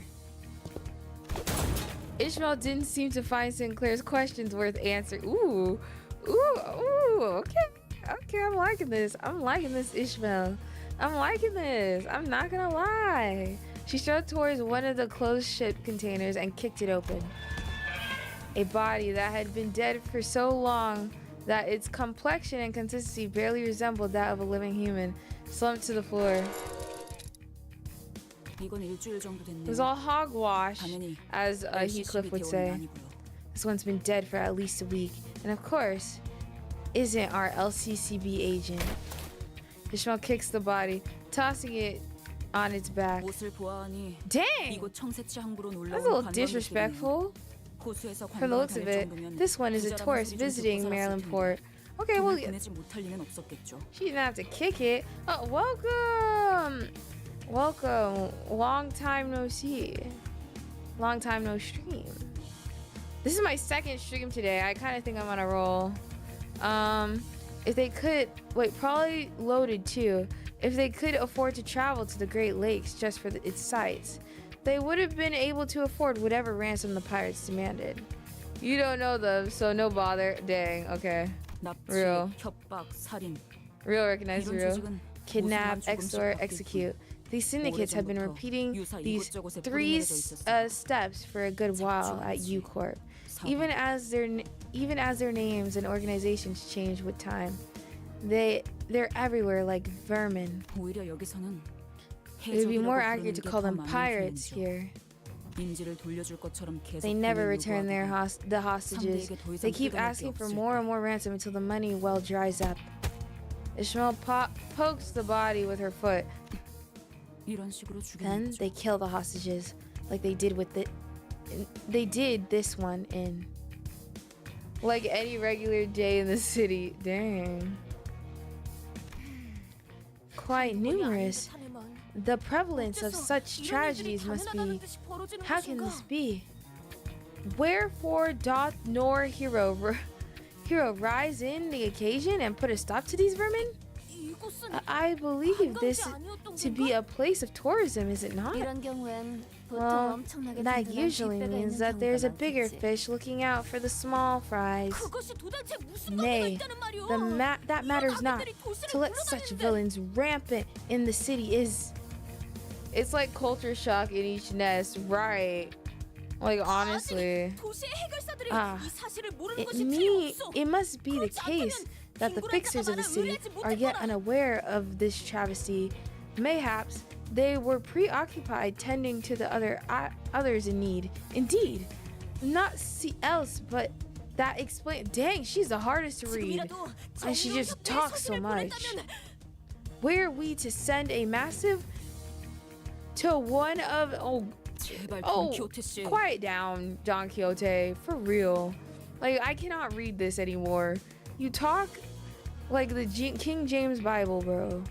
Ishmael didn't seem to find Sinclair's questions worth answering. Ooh, okay, I'm liking this. I'm liking this, Ishmael. I'm liking this. I'm not gonna lie. She strode towards one of the closed ship containers and kicked it open. A body that had been dead for so long that its complexion and consistency barely resembled that of a living human slumped to the floor. 이건 일주일 정도 됐네. It was all hogwash, 당연히 as Heathcliff would 대원은 say. 아니고요. This one's been dead for at least a week, and of course, isn't our LCCB agent. Ishmael kicks the body, tossing it on its back. 옷을 보아하니 Dang! 이곳 청새치 항구로 놀러 That's a little 온 disrespectful. 호수에서 From the looks of it, this one is a tourist visiting Maryland port. Okay, well, 보내지 못할 리는 없었겠죠. she didn't have to kick it. Oh, welcome! Welcome. Long time no see. Long time no stream. This is my second stream today. I kind of think I'm on a roll. If they could, wait, probably loaded too. If they could afford to travel to the Great Lakes just for its sights, they would have been able to afford whatever ransom the pirates demanded. You don't know them, so no bother. Dang, okay. 납치, Real. 협박, 살인. Real, recognize 이런 real. 조직은 Kidnap, 모습만 조금씩 extort, 바뀔 execute. These syndicates have been repeating 유사 these 이곳저곳에 three 뿌리 내려져 있었어. steps for a good while at U Corp. Even as their names and organizations change with time, they're everywhere like vermin. 오히려 여기서는 It would be more 해적이라고 accurate to 부르는 게 call 더 them 맞는 pirates 표현이죠. here. 인지를 돌려줄 것처럼 계속 They never 돈을 return 요구하고 the hostages. 상대에게 더 이상 They keep 뜯어낼 게 asking for 없을 more 때. and more ransom until the money well dries up. Ishmael pokes the body with her foot. 이런 식으로 Then 죽이는 they 거죠. kill the hostages, like they did they did this one in. Like any regular day in the city. Dang. Quite numerous. The prevalence of such tragedies must be. How can this be? Wherefore doth nor hero rise in the occasion and put a stop to these vermin? I believe this to be a place of tourism, is it not? 이런 경우엔 보통 Well, 엄청나게 that 든든한 usually 뒷배가 means 있는 that there's a 경우가 bigger 많겠지. fish looking out for the small fries. 그것이 도대체 무슨 Nay, 의미가 있다는 말이오? that matters not. To let such villains rampant in the city is. It's like culture shock in each nest, right? Like honestly, 도시의 해결사들이 Ah, 이 사실을 모르는 것이 틀림없어. it must be the case that the fixers of the city are yet unaware of this travesty. Mayhaps they were preoccupied tending to the others in need. Indeed, not see else, but that explain. Dang, she's the hardest to read, 지금이라도 and she just 정의로운 talks so 협회에 much. 보낸다면 Were we to send a massive to one of 제발 oh, 돈키호테 씨. quiet down, Don Quixote, for real. Like I cannot read this anymore. You talk like the King James Bible, bro.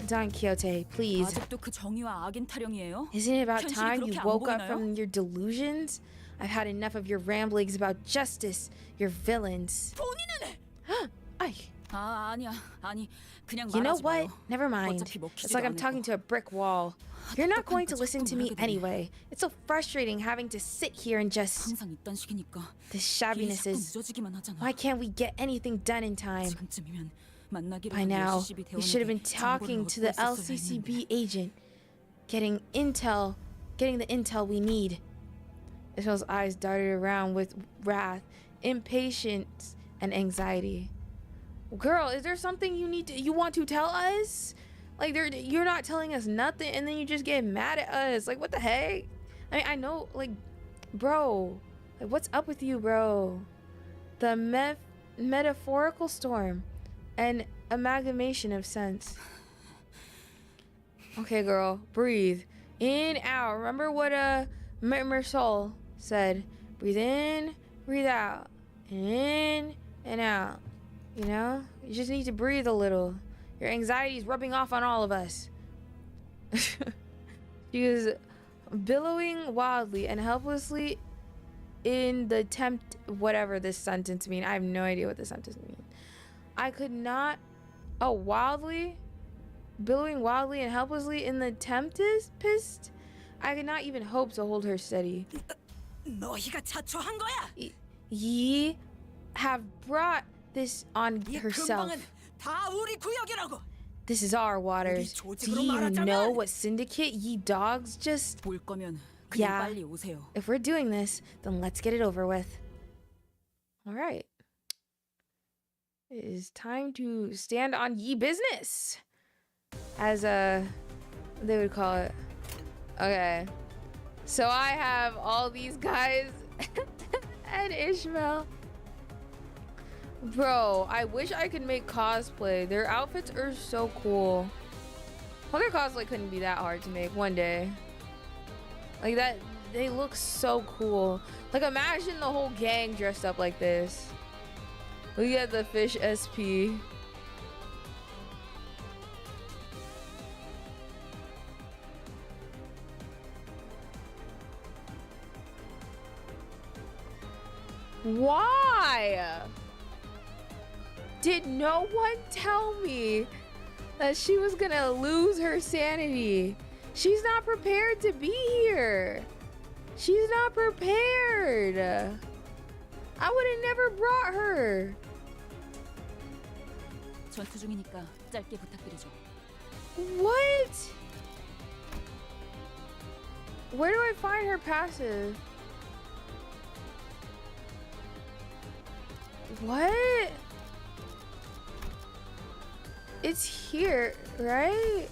Don Quixote, please. 아직도 그 정의와 악인 타령이에요? Isn't it about 현실이 time you 그렇게 안 woke up 보이나요? from your delusions? I've had enough of your ramblings about justice, your villains. 본인은 Ay, 아니야. 아니, 그냥 you know 말하지 what? 마요. Never mind. 어차피 먹히지도 It's like I'm 않을 talking 거. to a brick wall. You're not going to listen to me 자꾸 말하게 되네. anyway. It's so frustrating having to sit here and just. 항상 이딴 식이니까 This 일이 shabbiness 자꾸 is. 늦어지기만 하잖아. Why can't we get anything done in time? 지금쯤이면 만나기로 By 한 now, LCCB we should have been 대원에게 talking 정보를 to the 얻고 있었어야 했는데. LCCB agent, getting the intel we need. Ismael's eyes darted around with wrath, impatience, and anxiety. Girl, is there something you want to tell us? Like you're not telling us nothing, and then you just get mad at us. Like what the heck? I mean, I know, like, bro, like what's up with you, bro? The metaphorical storm, an amalgamation of sense. Okay, girl, breathe in, out. Remember what Mersol said? Breathe in, breathe out, in and out. You know, you just need to breathe a little. Your anxiety is rubbing off on all of us. She was billowing wildly and helplessly in the tempt. Whatever this sentence means, I have no idea what this sentence means. I could not. Oh, wildly, billowing wildly and helplessly in the tempest. I could not even hope to hold her steady. 너희가 자초한 거야. Ye have brought this on 이 herself. 근방은 다 우리 구역이라고. This is our waters. 우리 Do 조직으로 you 말하자면- know what syndicate ye dogs just? 올 거면 그냥 Yeah. 빨리 오세요. If we're doing this, then let's get it over with. All right. It is time to stand on ye business, as they would call it. Okay. So I have all these guys and Ishmael. Bro, I wish I could make cosplay. Their outfits are so cool. Well, their cosplay couldn't be that hard to make one day. Like that, they look so cool. Like imagine the whole gang dressed up like this. Look at the fish SP. Why? Did no one tell me that she was gonna lose her sanity? She's not prepared to be here. She's not prepared. I would have never brought her. 전투 중이니까 짧게 부탁드리죠. What? Where do I find her passive? What? It's here, right?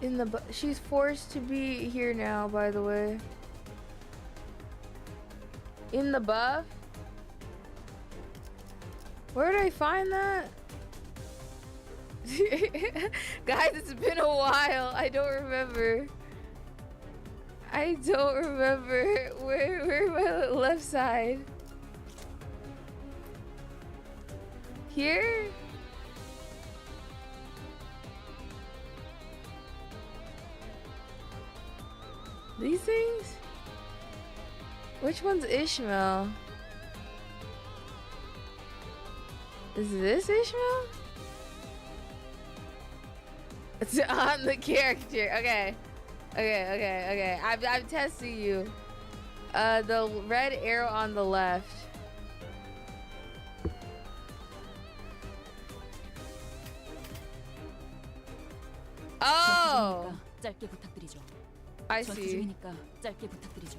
In the she's forced to be here now, by the way. In the buff? Where did I find that? Guys, it's been a while. I don't remember. I don't remember where my left side. Here? These things? Which one's Ishmael? Is this Ishmael? It's on the character. Okay. Okay. I'm testing you. The red arrow on the left. Oh! 짧게 부탁드리죠. I 전투 see. 중이니까 짧게 부탁드리죠.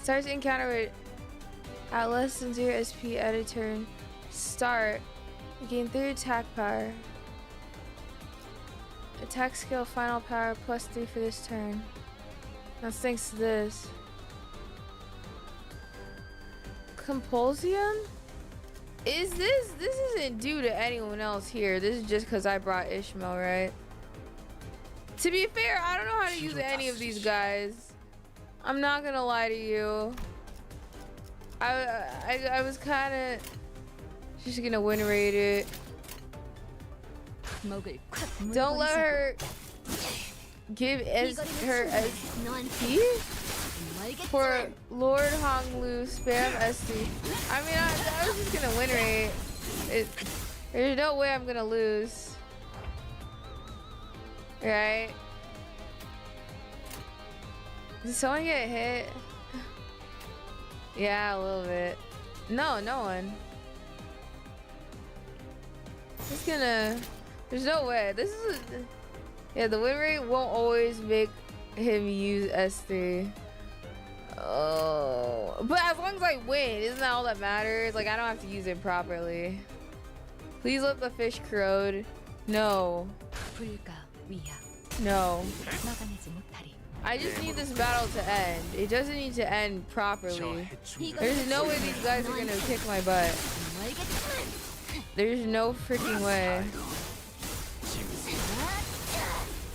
Starts the encounter with at less than 0 SP at a turn. Start. You gain 3 attack power. Attack skill final power plus 3 for this turn. That's thanks to this. Compulsion? Is this isn't due to anyone else here. This is just because I brought Ishmael, right? To be fair, I don't know how to use any of these guys. I'm not gonna lie to you. I was kind of just gonna win rate it. Don't let her give her SP for Lord Honglu spam SD. I mean, I was just gonna win rate. There's no way I'm gonna lose, right? Did someone get hit? Yeah, a little bit. No one. Just gonna. There's no way. This is. Yeah, the win rate won't always make him use SD. Oh, but as long as I win, isn't that all that matters? Like, I don't have to use it properly. Please let the fish corrode. No. No. I just need this battle to end. It doesn't need to end properly. There's no way these guys are gonna kick my butt. There's no freaking way.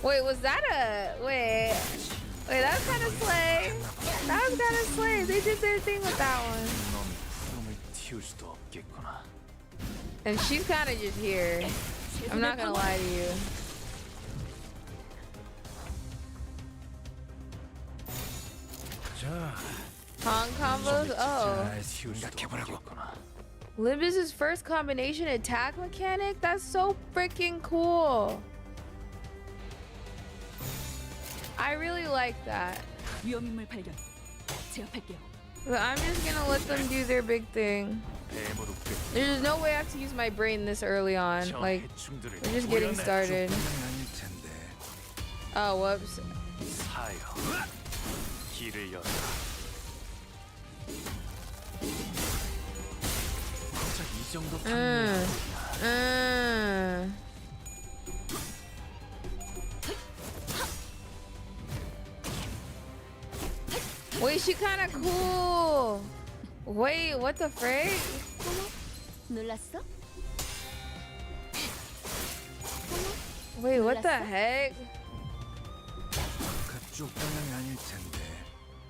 Wait, was that a... Wait, that was kind of slay. That was kind of slay. They did their thing with that one. And she's kind of just here. I'm not gonna lie to you. Hong combos? Oh. Limbus' first combination attack mechanic? That's so freaking cool. I really like that. 위험인물 발견. 제압할게요. But I'm just gonna let them do their big thing. There's no way I have to use my brain this early on. Like, we're just getting started. Oh, whoops. Wait, she kind of cool. Wait, what the frick? 놀랐어? Wait, what the heck?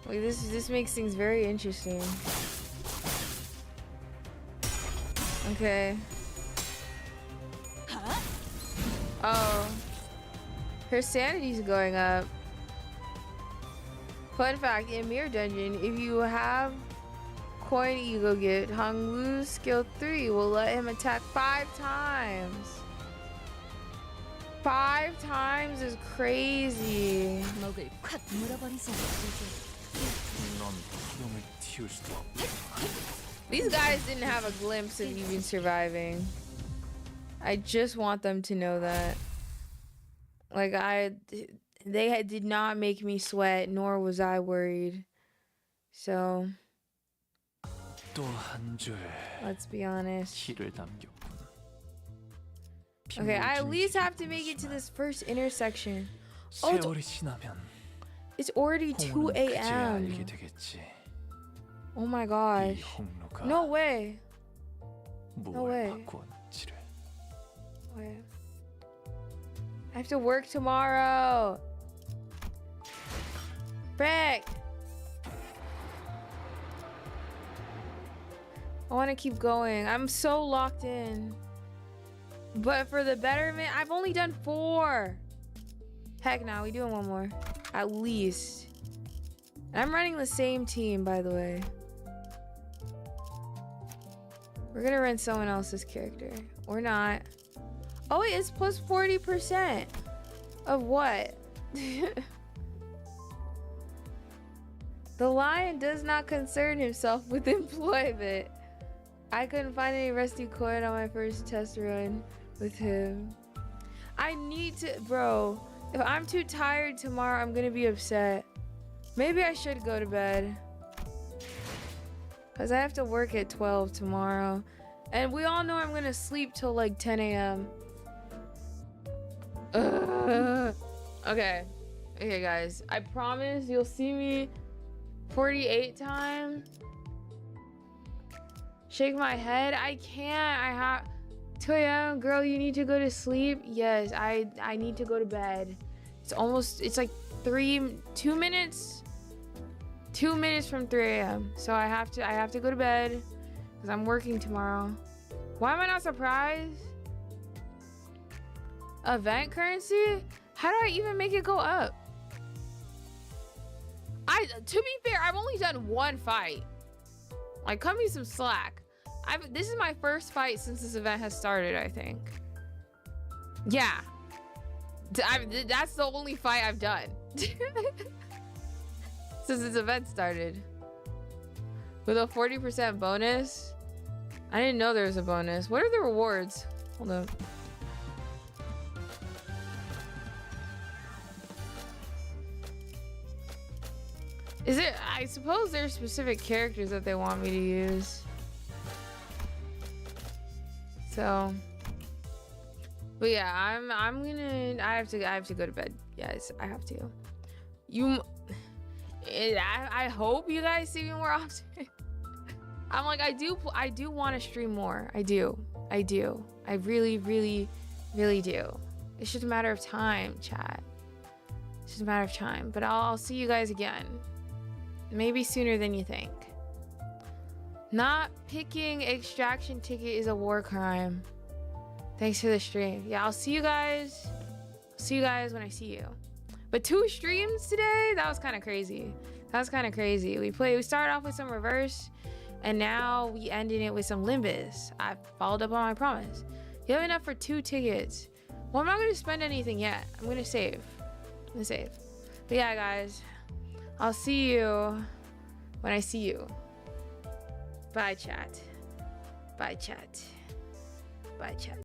Wait, this makes things very interesting. Okay. Oh. Her sanity's going up. Fun fact, in Mirror Dungeon, if you have coin ego gift, Honglu's skill 3 will let him attack 5 times. 5 times is crazy. 먹을 콱 물어버리자. These guys didn't have a glimpse of even surviving. I just want them to know that. Like, they did not make me sweat, nor was I worried. So, 또 한 줄 let's be honest. 키를 남겼군. Okay, I at least have to make it to this first intersection. Oh, 세월이 지나면 it's already 2 그제야 알게 a.m. 되겠지. Oh my 이 gosh. 홍로가 No way. 무엇을 way. 바꾸었는지를. Wait. I have to work tomorrow. Frick. I want to keep going. I'm so locked in. But for the betterment, I've only done 4. Heck no, we doing one more. At least. And I'm running the same team, by the way. We're gonna run someone else's character. Or not. Oh, wait, it's plus 40%. Of what? The lion does not concern himself with employment. I couldn't find any rusty coin on my first test run with him. I need to, bro. If I'm too tired tomorrow, I'm gonna be upset. Maybe I should go to bed. Because I have to work at 12 tomorrow. And we all know I'm gonna sleep till like 10 a.m. Okay. Okay, guys. I promise you'll see me 48 time. Shake my head. I can't. I have 2 a.m. Girl, you need to go to sleep. Yes, I need to go to bed. It's like 2 minutes. 2 minutes from 3 a.m. So I have to go to bed because I'm working tomorrow. Why am I not surprised? Event currency? How do I even make it go up? To be fair, I've only done 1 fight. Like, cut me some slack. This is my first fight since this event has started, I think. Yeah. That's the only fight I've done. Since this event started. With a 40% bonus. I didn't know there was a bonus. What are the rewards? Hold up. Is it? I suppose there's specific characters that they want me to use. So, but yeah, I have to go to bed. Yes, I have to. I hope you guys see me more often. I'm like, I do want to stream more. I do. I really do. It's just a matter of time, chat. It's just a matter of time. But I'll see you guys again. Maybe sooner than you think. Not picking extraction ticket is a war crime. Thanks for the stream. Yeah, I'll see you guys. See you guys when I see you. But 2 streams today? That was kind of crazy. We started off with some reverse, and now we ended it with some Limbus. I followed up on my promise. You have enough for 2 tickets. Well, I'm not going to spend anything yet. I'm going to save. But yeah, guys. I'll see you when I see you. Bye, chat.